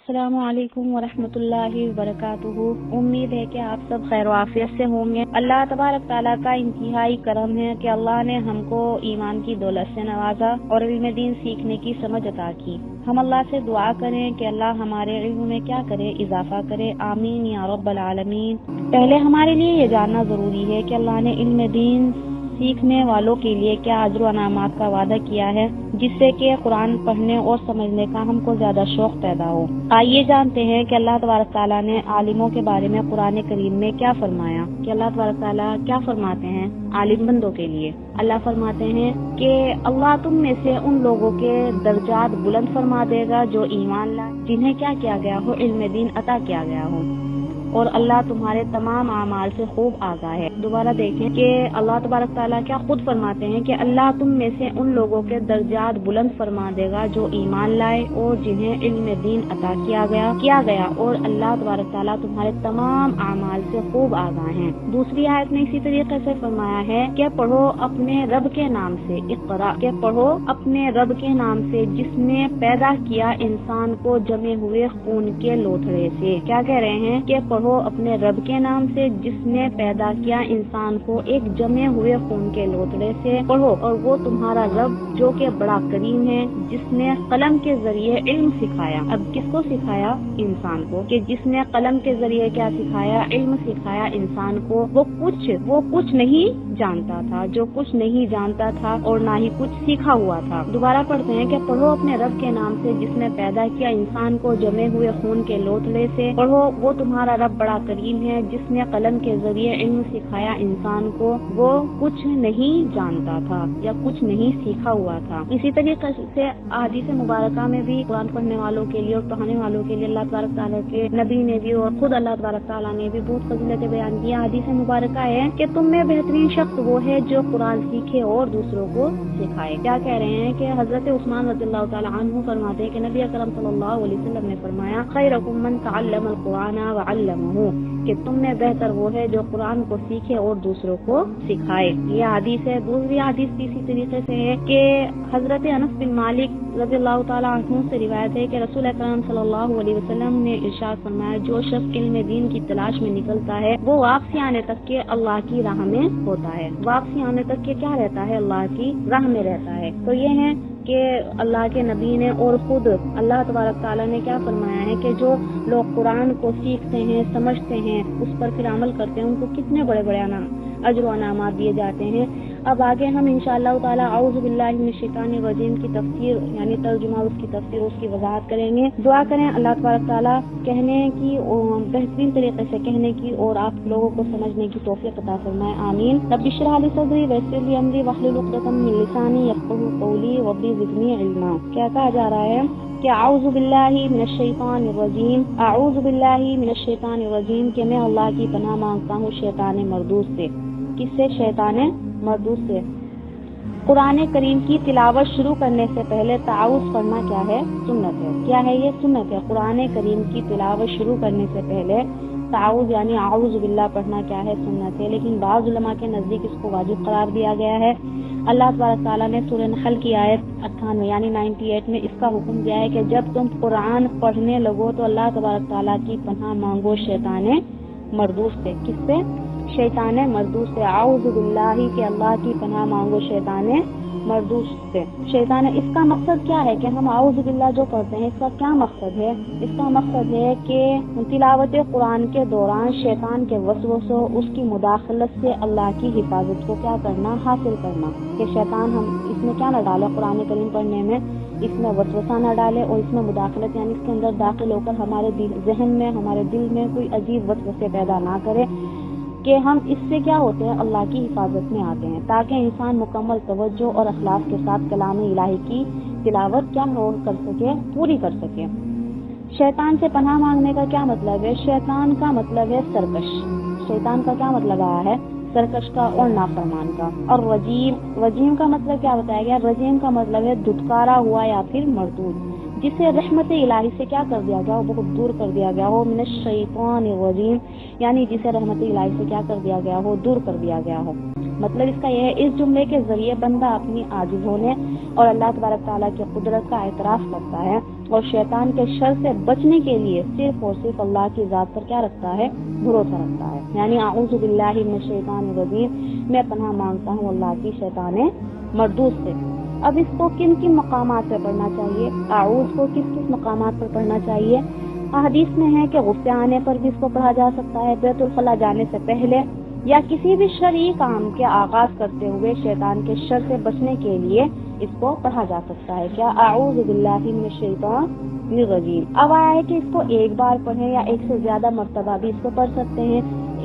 السلام علیکم ورحمۃ اللہ وبرکاتہ۔ امید ہے کہ آپ سب خیر و عافیت سے ہوں گے۔ اللہ تبارک تعالیٰ کا انتہائی کرم ہے کہ اللہ نے ہم کو ایمان کی دولت سے نوازا اور علم دین سیکھنے کی سمجھ عطا کی۔ ہم اللہ سے دعا کریں کہ اللہ ہمارے علم میں کیا کرے، اضافہ کرے، آمین یا رب العالمین۔ پہلے ہمارے لیے یہ جاننا ضروری ہے کہ اللہ نے علم دین سیکھنے والوں کے لیے کیا اجر و انعامات کا وعدہ کیا ہے، جس سے کہ قرآن پڑھنے اور سمجھنے کا ہم کو زیادہ شوق پیدا ہو۔ آئیے جانتے ہیں کہ اللہ تبارک تعالیٰ نے عالموں کے بارے میں قرآن کریم میں کیا فرمایا، کہ اللہ تبارک تعالیٰ کیا فرماتے ہیں عالم بندوں کے لیے۔ اللہ فرماتے ہیں کہ اللہ تم میں سے ان لوگوں کے درجات بلند فرما دے گا جو ایمان لائے، جنہیں کیا کیا گیا ہو، علم دین عطا کیا گیا ہو، اور اللہ تمہارے تمام اعمال سے خوب آگاہ ہے۔ دوبارہ دیکھیں کہ اللہ تبارک تعالیٰ کیا خود فرماتے ہیں کہ اللہ تم میں سے ان لوگوں کے درجات بلند فرما دے گا جو ایمان لائے اور جنہیں علم دین عطا کیا گیا اور اللہ تبارک تعالیٰ تمہارے تمام اعمال سے خوب آگاہ ہیں۔ دوسری آیت میں اسی طریقے سے فرمایا ہے کہ پڑھو اپنے رب کے نام سے، اقرا، کہ پڑھو اپنے رب کے نام سے جس نے پیدا کیا انسان کو جمے ہوئے خون کے لوتھڑے سے۔ کیا کہہ رہے ہیں کہ پڑھو اپنے رب کے نام سے جس نے پیدا کیا انسان کو ایک جمے ہوئے خون کے لوتھڑے سے، پڑھو اور وہ تمہارا رب جو کہ بڑا کریم ہے، جس نے قلم کے ذریعے علم سکھایا۔ اب کس کو سکھایا؟ انسان کو، کہ جس نے قلم کے ذریعے کیا سکھایا؟ علم سکھایا انسان کو۔ وہ کچھ نہیں جانتا تھا، جو کچھ نہیں جانتا تھا اور نہ ہی کچھ سیکھا ہوا تھا۔ دوبارہ پڑھتے ہیں کہ پڑھو اپنے رب کے نام سے جس نے پیدا کیا انسان کو جمے ہوئے خون کے لوتھڑے سے، پڑھو وہ تمہارا رب بڑا کریم ہے جس نے قلم کے ذریعے علم سکھایا انسان کو۔ وہ کچھ نہیں جانتا تھا یا کچھ نہیں سیکھا ہوا تھا۔ اسی طریقے سے احادیث مبارکہ میں بھی قرآن پڑھنے والوں کے لیے اور پڑھانے والوں کے لیے اللہ تبارک تعالیٰ کے نبی نے بھی اور خود اللہ تبارک تعالیٰ نے بھی بہت فضیلتیں بیان کی۔ حدیث مبارکہ ہے کہ تم میں بہترین شخص وہ ہے جو قرآن سیکھے اور دوسروں کو سکھائے۔ کیا کہہ رہے ہیں کہ حضرت عثمان رضی اللہ تعالیٰ عنہ فرماتے ہیں کہ نبی اکرم صلی اللہ علیہ وسلم نے فرمایا، خیرکم من تعلم القرآن وعلمہ، کہ تم میں بہتر وہ ہے جو قرآن کو سیکھے اور دوسروں کو سکھائے۔ یہ حدیث ہے۔ دوسری حدیث بھی اسی طریقے سے ہے کہ حضرت انس بن مالک رضی اللہ تعالیٰ عنہ سے روایت ہے کہ رسول اکرم صلی اللہ علیہ وسلم نے ارشاد فرمایا، جو شخص علم دین کی تلاش میں نکلتا ہے وہ واپسی آنے تک کے اللہ کی راہ میں ہوتا ہے۔ واپسی آنے تک کے کیا رہتا ہے؟ اللہ کی راہ میں رہتا ہے۔ تو یہ ہے کہ اللہ کے نبی نے اور خود اللہ تبارک تعالیٰ نے کیا فرمایا ہے کہ جو لوگ قرآن کو سیکھتے ہیں، سمجھتے ہیں، اس پر پھر عمل کرتے ہیں، ان کو کتنے بڑے بڑے اجر و انعامات دیے جاتے ہیں۔ اب آگے ہم انشاءاللہ تعالیٰ اعوذ باللہ من الشیطان الرجیم کی تفسیر یعنی ترجمہ، اس کی تفسیر، اس کی وضاحت کریں گے۔ دعا کریں اللہ تبارک تعالیٰ کہنے کی بہترین طریقے سے کہنے کی اور آپ لوگوں کو سمجھنے کی توفیق عطا فرمائے، آمین۔ رب اشرح لی صدری ویسر لی امری واحلل عقدۃ من لسانی یفقہوا قولی رب زدنی علما۔ کیا کہا جا رہا ہے کہ اعوذ باللہ من الشیطان الرجیم، اعوذ باللہ من الشیطان الرجیم، کہ میں اللہ کی پناہ مانگتا ہوں شیطان مردود سے۔ کس سے؟ شیطان مردود سے۔ قرآن کریم کی تلاوت شروع کرنے سے پہلے تعوذ پڑھنا کیا ہے؟ سنت ہے۔ کیا ہے یہ؟ سنت ہے۔ قرآن کریم کی تلاوت شروع کرنے سے پہلے تعوذ یعنی اعوذ باللہ پڑھنا کیا ہے؟ سنت ہے، لیکن بعض علماء کے نزدیک اس کو واجب قرار دیا گیا ہے۔ اللہ تبارک تعالیٰ نے سورہ نحل کی آیت 98 یعنی 98 میں اس کا حکم دیا ہے کہ جب تم قرآن پڑھنے لگو تو اللہ تبارک تعالیٰ کی پناہ مانگو شیطان مردود سے۔ کس سے؟ شیطان مردود سے۔ اعوذ باللہ کہ اللہ کی پناہ مانگو شیطان مردود سے۔ شیطان، اس کا مقصد کیا ہے کہ ہم اعوذ باللہ جو پڑھتے ہیں، اس کا کیا مقصد ہے؟ اس کا مقصد ہے کہ تلاوت قرآن کے دوران شیطان کے وسوسوں، اس کی مداخلت سے اللہ کی حفاظت کو کیا کرنا؟ حاصل کرنا، کہ شیطان ہم اس میں کیا نہ ڈالے، قرآن کریم پڑھنے میں اس میں وسوسہ نہ ڈالے اور اس میں مداخلت یعنی اس کے اندر داخل ہو کر ہمارے ذہن میں، ہمارے دل میں کوئی عجیب وسوسے پیدا نہ کرے، کہ ہم اس سے کیا ہوتے ہیں؟ اللہ کی حفاظت میں آتے ہیں، تاکہ انسان مکمل توجہ اور اخلاص کے ساتھ کلام الہی کی تلاوت کیا کر سکے؟ پوری کر سکے۔ شیطان سے پناہ مانگنے کا کیا مطلب ہے؟ شیطان کا مطلب ہے سرکش۔ شیطان کا کیا مطلب آیا ہے؟ سرکش کا اور نافرمان کا۔ اور رجیم کا مطلب کیا بتایا گیا؟ رجیم کا مطلب ہے دھتکارا ہوا یا پھر مردود، جسے رحمت الہی سے کیا کر دیا گیا ہو؟ بہت دور کر دیا گیا ہو۔ من الشیطان الرجیم یعنی جسے رحمت الہی سے کیا کر دیا گیا ہو؟ دور کر دیا گیا ہو۔ مطلب اس کا یہ ہے، اس جملے کے ذریعے بندہ اپنی عاجز ہونے اور اللہ تبارک تعالیٰ کی قدرت کا اعتراف کرتا ہے اور شیطان کے شر سے بچنے کے لیے صرف اور صرف اللہ کی ذات پر کیا رکھتا ہے؟ بھروسہ رکھتا ہے. یعنی اعوذ باللہ من الشیطان الرجیم، میں پناہ مانگتا ہوں اللہ کی شیطان مردود سے. اب اس کو کن کن مقامات پر پڑھنا چاہیے؟ اعوذ کو کس کس مقامات پر پڑھنا چاہیے؟ احادیث میں ہے کہ غصے آنے پر بھی اس کو پڑھا جا سکتا ہے، بیت الخلاء جانے سے پہلے، یا کسی بھی شرعی کام کے آغاز کرتے ہوئے شیطان کے شر سے بچنے کے لیے اس کو پڑھا جا سکتا ہے. کیا؟ اعوذ باللہ من الشیطان الرجیم. اب آیا ہے کہ اس کو ایک بار پڑھیں یا ایک سے زیادہ مرتبہ بھی اس کو پڑھ سکتے ہیں.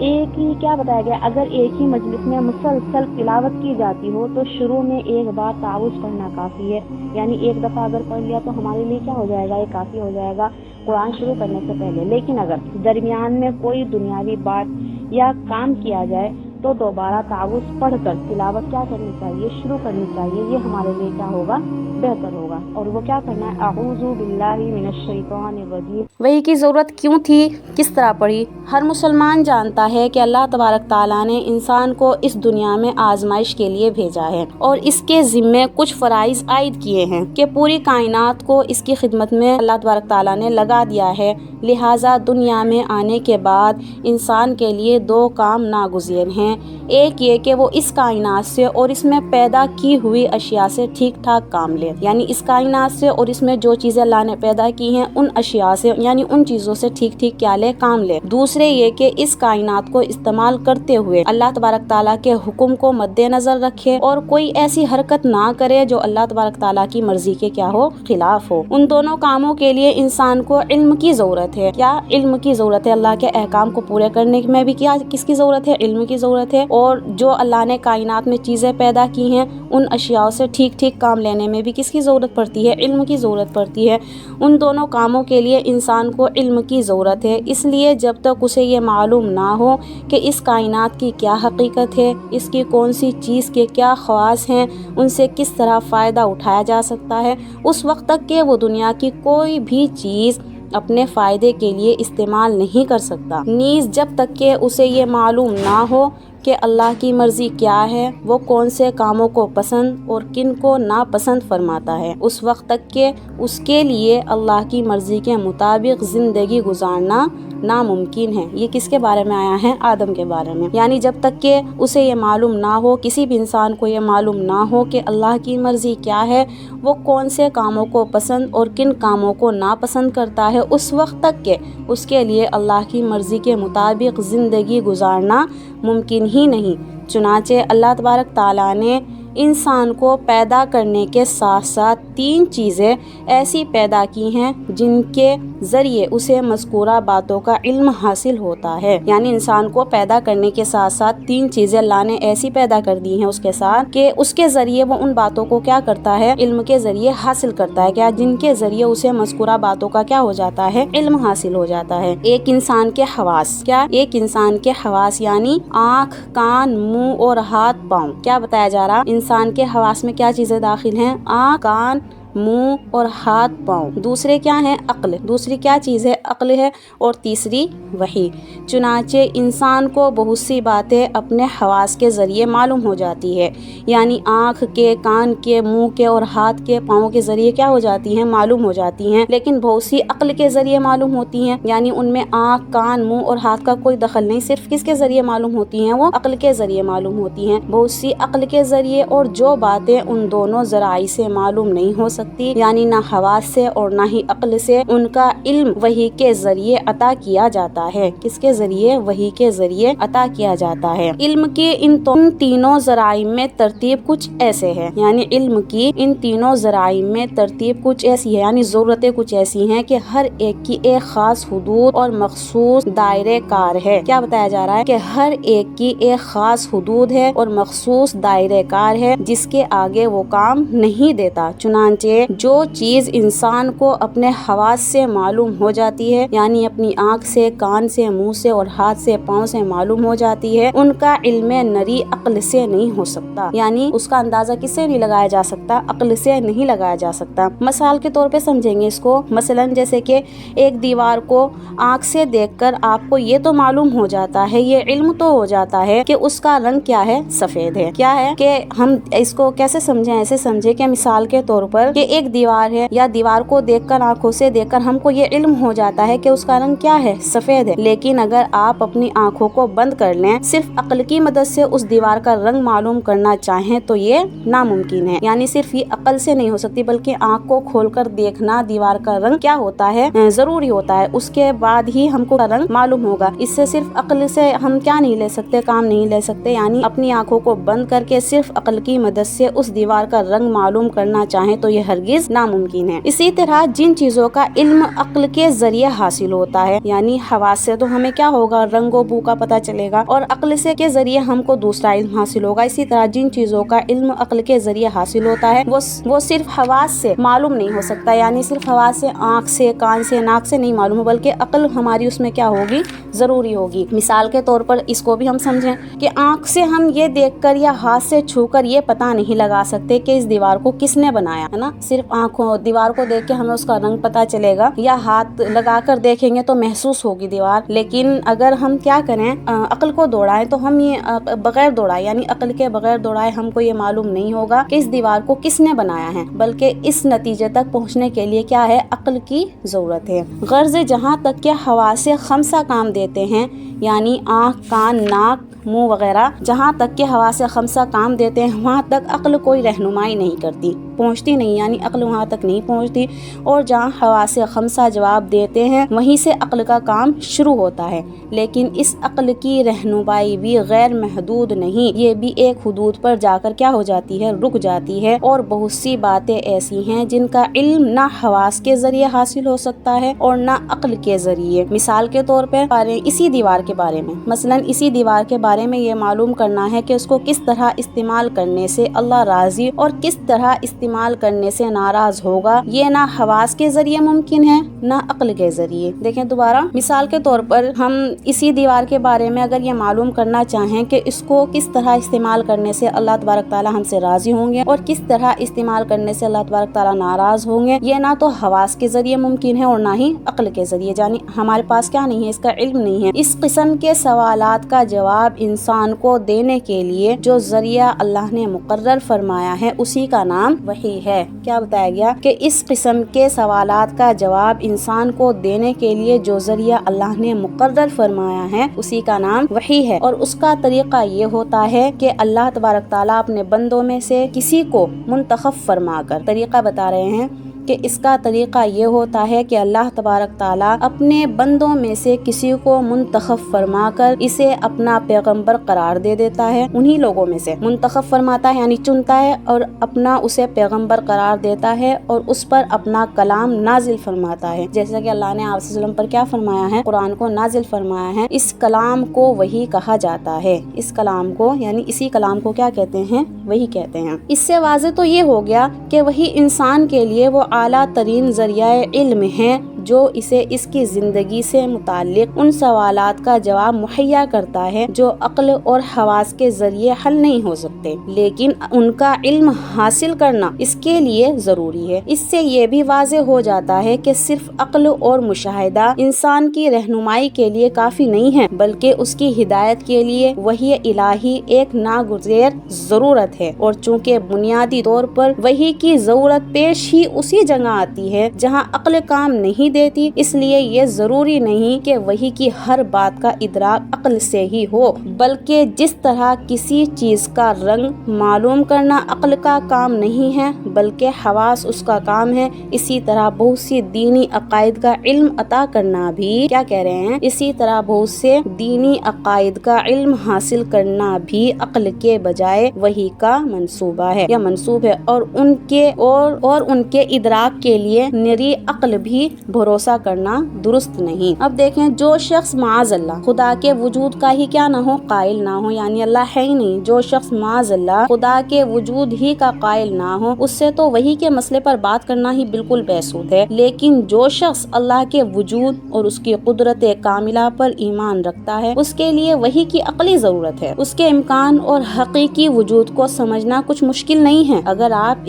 ایک ہی کیا بتایا گیا، اگر ایک ہی مجلس میں مسلسل تلاوت کی جاتی ہو تو شروع میں ایک بار تعوذ پڑھنا کافی ہے. یعنی ایک دفعہ اگر پڑھ لیا تو ہمارے لیے کیا ہو جائے گا؟ یہ کافی ہو جائے گا قرآن شروع کرنے سے پہلے. لیکن اگر درمیان میں کوئی دنیاوی بات یا کام کیا جائے تو دوبارہ تعوذ پڑھ کر تلاوت کیا کرنی چاہیے؟ شروع کرنی چاہیے. یہ ہمارے لیے کیا ہوگا؟ بہتر ہوگا. اور وہ کیا کرنا ہے؟ اعوذ باللہ من الشیطان الرجیم. وحی کی ضرورت کیوں تھی؟ کس طرح پڑھی؟ ہر مسلمان جانتا ہے کہ اللہ تبارک تعالیٰ نے انسان کو اس دنیا میں آزمائش کے لیے بھیجا ہے اور اس کے ذمے کچھ فرائض عائد کیے ہیں کہ پوری کائنات کو اس کی خدمت میں اللہ تبارک تعالیٰ نے لگا دیا ہے. لہٰذا دنیا میں آنے کے بعد انسان کے لیے دو کام ناگزیر ہیں. ایک یہ کہ وہ اس کائنات سے اور اس میں پیدا کی ہوئی اشیاء سے ٹھیک ٹھاک کام لے، یعنی اس کائنات سے اور اس میں جو چیزیں اللہ نے پیدا کی ہیں ان اشیاء سے، یعنی ان چیزوں سے ٹھیک ٹھیک کیا لے؟ کام لے. دوسرے یہ کہ اس کائنات کو استعمال کرتے ہوئے اللہ تبارک تعالیٰ کے حکم کو مد نظر رکھے اور کوئی ایسی حرکت نہ کرے جو اللہ تبارک تعالیٰ کی مرضی کے کیا ہو؟ خلاف ہو. ان دونوں کاموں کے لیے انسان کو علم کی ضرورت ہے. کیا؟ علم کی ضرورت ہے. اللہ کے احکام کو پورے کرنے میں بھی کیا کس کی ضرورت ہے؟ علم کی ضرورت ہے. اور جو اللہ نے کائنات میں چیزیں پیدا کی ہیں ان اشیاء سے ٹھیک ٹھیک کام لینے میں بھی کس کی ضرورت پڑتی ہے؟ علم کی ضرورت پڑتی ہے. ان دونوں کاموں کے لیے انسان کو علم کی ضرورت ہے. اس لیے جب تک اسے یہ معلوم نہ ہو کہ اس کائنات کی کیا حقیقت ہے، اس کی کون سی چیز کے کیا خواص ہیں، ان سے کس طرح فائدہ اٹھایا جا سکتا ہے، اس وقت تک کہ وہ دنیا کی کوئی بھی چیز اپنے فائدے کے لیے استعمال نہیں کر سکتا. نیز جب تک کہ اسے یہ معلوم نہ ہو کہ اللہ کی مرضی کیا ہے، وہ کون سے کاموں کو پسند اور کن کو ناپسند فرماتا ہے، اس وقت تک کہ اس کے لیے اللہ کی مرضی کے مطابق زندگی گزارنا ناممکن ہے. یہ کس کے بارے میں آیا ہے؟ آدم کے بارے میں. یعنی جب تک کہ اسے یہ معلوم نہ ہو، کسی بھی انسان کو یہ معلوم نہ ہو کہ اللہ کی مرضی کیا ہے، وہ کون سے کاموں کو پسند اور کن کاموں کو ناپسند کرتا ہے، اس وقت تک کہ اس کے لیے اللہ کی مرضی کے مطابق زندگی گزارنا ممکن ہی نہیں. چنانچہ اللہ تبارک تعالیٰ نے انسان کو پیدا کرنے کے ساتھ ساتھ 3 چیزیں ایسی پیدا کی ہیں جن کے ذریعے اسے مذکورہ باتوں کا علم حاصل ہوتا ہے. یعنی انسان کو پیدا کرنے کے ساتھ ساتھ 3 چیزیں اللہ نے ایسی پیدا کر دی ہیں اس کے ساتھ کہ اس کے ذریعے وہ ان باتوں کو کیا کرتا ہے؟ علم کے ذریعے حاصل کرتا ہے. کیا؟ جن کے ذریعے اسے مذکورہ باتوں کا کیا ہو جاتا ہے؟ علم حاصل ہو جاتا ہے. ایک انسان کے حواس. کیا؟ ایک انسان کے حواس یعنی آنکھ، کان، منہ اور ہاتھ، پاؤں. کیا بتایا جا رہا؟ انسان کے حواس میں کیا چیزیں داخل ہیں؟ آنکھ، کان، منہ اور ہاتھ، پاؤں. دوسرے کیا ہیں؟ عقل. دوسری کیا چیز ہے؟ عقل ہے. اور تیسری وحی. چنانچہ انسان کو بہت سی باتیں اپنے حواس کے ذریعے معلوم ہو جاتی ہے. یعنی آنکھ کے، کان کے، منہ کے اور ہاتھ کے، پاؤں کے ذریعے کیا ہو جاتی ہیں؟ معلوم ہو جاتی ہیں. لیکن بہت سی عقل کے ذریعے معلوم ہوتی ہیں. یعنی ان میں آنکھ، کان، منہ اور ہاتھ کا کوئی دخل نہیں، صرف کس کے ذریعے معلوم ہوتی ہیں؟ وہ عقل کے ذریعے معلوم ہوتی ہیں. بہت سی عقل کے ذریعے، اور جو باتیں ان دونوں ذرائع سے معلوم نہیں ہو سکتی، یعنی نہ حواس سے اور نہ ہی عقل سے، ان کا علم وحی کے ذریعے عطا کیا جاتا ہے. کس کے ذریعے؟ وحی کے ذریعے عطا کیا جاتا ہے. علم کے ان تینوں ذرائع میں ترتیب کچھ ایسے ہے، یعنی علم کی ان تینوں ذرائع میں ترتیب کچھ ایسی ہے، یعنی ضرورتیں کچھ ایسی ہیں کہ ہر ایک کی ایک خاص حدود اور مخصوص دائرے کار ہے. کیا بتایا جا رہا ہے؟ کہ ہر ایک کی ایک خاص حدود ہے اور مخصوص دائرے کار ہے جس کے آگے وہ کام نہیں دیتا. چنانچہ جو چیز انسان کو اپنے حواس سے معلوم ہو جاتی ہے، یعنی اپنی آنکھ سے، کان سے، منہ سے اور ہاتھ سے، پاؤں سے معلوم ہو جاتی ہے، ان کا علم نری عقل سے نہیں ہو سکتا. یعنی اس کا اندازہ کس سے نہیں لگایا جا سکتا؟ عقل سے نہیں لگایا جا سکتا. مثال کے طور پہ سمجھیں گے اس کو. مثلاً جیسے کہ ایک دیوار کو آنکھ سے دیکھ کر آپ کو یہ تو معلوم ہو جاتا ہے، یہ علم تو ہو جاتا ہے کہ اس کا رنگ کیا ہے؟ سفید ہے. کیا ہے کہ ہم اس کو کیسے سمجھیں؟ ایسے سمجھیں کہ مثال کے طور پر کہ ایک دیوار ہے یا دیوار کو دیکھ کر آنکھوں سے دیکھ کر ہم کو یہ علم ہو جاتا ہے کہ اس کا رنگ کیا ہے، سفید ہے، لیکن اگر آپ اپنی آنکھوں کو بند کر لیں، صرف عقل کی مدد سے اس دیوار کا رنگ معلوم کرنا چاہیں تو یہ ناممکن ہے۔ یعنی صرف یہ عقل سے نہیں ہو سکتی بلکہ آنکھ کو کھول کر دیکھنا دیوار کا رنگ کیا ہوتا ہے ضروری ہوتا ہے، اس کے بعد ہی ہم کو رنگ معلوم ہوگا۔ اس سے صرف عقل سے ہم کیا نہیں لے سکتے، کام نہیں لے سکتے، یعنی اپنی آنکھوں کو بند کر کے صرف عقل کی مدد سے اس دیوار کا رنگ معلوم کرنا چاہیں تو یہ ہرگز ناممکن ہے۔ اسی طرح جن چیزوں کا علم عقل کے ذریعے حاصل ہوتا ہے، یعنی حواس سے تو ہمیں کیا ہوگا، رنگ و بو کا پتہ چلے گا، اور عقل سے کے ذریعے ہم کو دوسرا علم حاصل ہوگا۔ اسی طرح جن چیزوں کا علم عقل کے ذریعے حاصل ہوتا ہے وہ صرف حواس سے معلوم نہیں ہو سکتا، یعنی صرف حواس سے، آنکھ سے، کان سے، ناک سے نہیں معلوم، بلکہ عقل ہماری اس میں کیا ہوگی، ضروری ہوگی۔ مثال کے طور پر اس کو بھی ہم سمجھیں کہ آنکھ سے ہم یہ دیکھ کر یا ہاتھ سے چھو کر یہ پتہ نہیں لگا سکتے کہ اس دیوار کو کس نے بنایا ہے نا، صرف آنکھوں دیوار کو دیکھ کے ہمیں اس کا رنگ پتہ چلے گا، یا ہاتھ لگا کر دیکھیں گے تو محسوس ہوگی دیوار، لیکن اگر ہم کیا کریں، عقل کو دوڑائیں تو ہم یہ بغیر دوڑائے، یعنی عقل کے بغیر دوڑائے ہم کو یہ معلوم نہیں ہوگا کہ اس دیوار کو کس نے بنایا ہے، بلکہ اس نتیجے تک پہنچنے کے لیے کیا ہے، عقل کی ضرورت ہے۔ غرض جہاں تک کہ حواس خمسہ کام دیتے ہیں، یعنی آنکھ، کان، ناک، منہ وغیرہ، جہاں تک کہ حواس خمسہ کام دیتے ہیں وہاں تک عقل کوئی رہنمائی نہیں کرتی، پہنچتی نہیں، یعنی عقل وہاں تک نہیں پہنچتی، اور جہاں حواس خمسہ جواب دیتے ہیں وہیں سے عقل کا کام شروع ہوتا ہے۔ لیکن اس عقل کی رہنمائی بھی غیر محدود نہیں، یہ بھی ایک حدود پر جا کر کیا ہو جاتی ہے، رک جاتی ہے، اور بہت سی باتیں ایسی ہیں جن کا علم نہ حواس کے ذریعے حاصل ہو سکتا ہے اور نہ عقل کے ذریعے۔ مثال کے طور پر اسی دیوار کے بارے میں، مثلاً اسی دیوار کے بارے میں یہ معلوم کرنا ہے کہ اس کو کس طرح استعمال کرنے سے اللہ راضی اور کس طرح استعمال کرنے سے ناراض ہوگا، یہ نہ حواس کے ذریعے ممکن ہے نہ عقل کے ذریعے۔ دیکھیں دوبارہ، مثال کے طور پر ہم اسی دیوار کے بارے میں اگر یہ معلوم کرنا چاہیں کہ اس کو کس طرح استعمال کرنے سے اللہ تبارک تعالیٰ ہم سے راضی ہوں گے اور کس طرح استعمال کرنے سے اللہ تبارک تعالیٰ ناراض ہوں گے، یہ نہ تو حواس کے ذریعے ممکن ہے اور نہ ہی عقل کے ذریعے، یعنی ہمارے پاس کیا نہیں ہے، اس کا علم نہیں ہے۔ اس قسم کے سوالات کا جواب انسان کو دینے کے لیے جو ذریعہ اللہ نے مقرر فرمایا ہے اسی کا نام وحی ہے۔ کیا بتایا گیا کہ اس قسم کے سوالات کا جواب انسان کو دینے کے لیے جو ذریعہ اللہ نے مقرر فرمایا ہے اسی کا نام وحی ہے، اور اس کا طریقہ یہ ہوتا ہے کہ اللہ تبارک تعالیٰ اپنے بندوں میں سے کسی کو منتخب فرما کر، طریقہ بتا رہے ہیں کہ اس کا طریقہ یہ ہوتا ہے کہ اللہ تبارک تعالیٰ اپنے بندوں میں سے کسی کو منتخب فرما کر اسے اپنا پیغمبر قرار دے دیتا ہے، انہی لوگوں میں سے منتخب فرماتا ہے، یعنی چنتا ہے اور اپنا اسے پیغمبر قرار دیتا ہے اور اس پر اپنا کلام نازل فرماتا ہے، جیسا کہ اللہ نے آپ صلی اللہ علیہ وسلم پر کیا فرمایا ہے، قرآن کو نازل فرمایا ہے۔ اس کلام کو وحی کہا جاتا ہے، اس کلام کو، یعنی اسی کلام کو کیا کہتے ہیں، وحی کہتے ہیں۔ اس سے واضح تو یہ ہو گیا کہ وحی انسان کے لیے وہ اعلیٰ ترین ذریعہ علم ہے جو اسے اس کی زندگی سے متعلق ان سوالات کا جواب مہیا کرتا ہے جو عقل اور حواس کے ذریعے حل نہیں ہو سکتے، لیکن ان کا علم حاصل کرنا اس کے لیے ضروری ہے۔ اس سے یہ بھی واضح ہو جاتا ہے کہ صرف عقل اور مشاہدہ انسان کی رہنمائی کے لیے کافی نہیں ہے، بلکہ اس کی ہدایت کے لیے وحی الہی ایک ناگزیر ضرورت ہے، اور چونکہ بنیادی طور پر وحی کی ضرورت پیش ہی اسی جگہ آتی ہے جہاں عقل کام نہیں دیتی، اس لیے یہ ضروری نہیں کہ وحی کی ہر بات کا ادراک عقل سے ہی ہو، بلکہ جس طرح کسی چیز کا رنگ معلوم کرنا عقل کا کام نہیں ہے بلکہ حواس اس کا کام ہے، اسی طرح بہت سی دینی عقائد کا علم عطا کرنا بھی، کیا کہہ رہے ہیں، اسی طرح بہت سے دینی عقائد کا علم حاصل کرنا بھی عقل کے بجائے وحی کا منصوبہ ہے یا منصوب ہے، اور ان کے ادراک کے لیے نری عقل بھی بھروسہ کرنا درست نہیں۔ اب دیکھیں، جو شخص معاذ اللہ خدا کے وجود کا ہی کیا نہ ہو، قائل نہ ہو، یعنی اللہ ہے ہی نہیں، جو شخص معاذ اللہ خدا کے وجود ہی کا قائل نہ ہو، اس سے تو وحی کے مسئلے پر بات کرنا ہی بالکل بیسود ہے، لیکن جو شخص اللہ کے وجود اور اس کی قدرت کاملہ پر ایمان رکھتا ہے اس کے لیے وحی کی عقلی ضرورت ہے۔ اس کے امکان اور حقیقی وجود کو سمجھنا کچھ مشکل نہیں ہے اگر آپ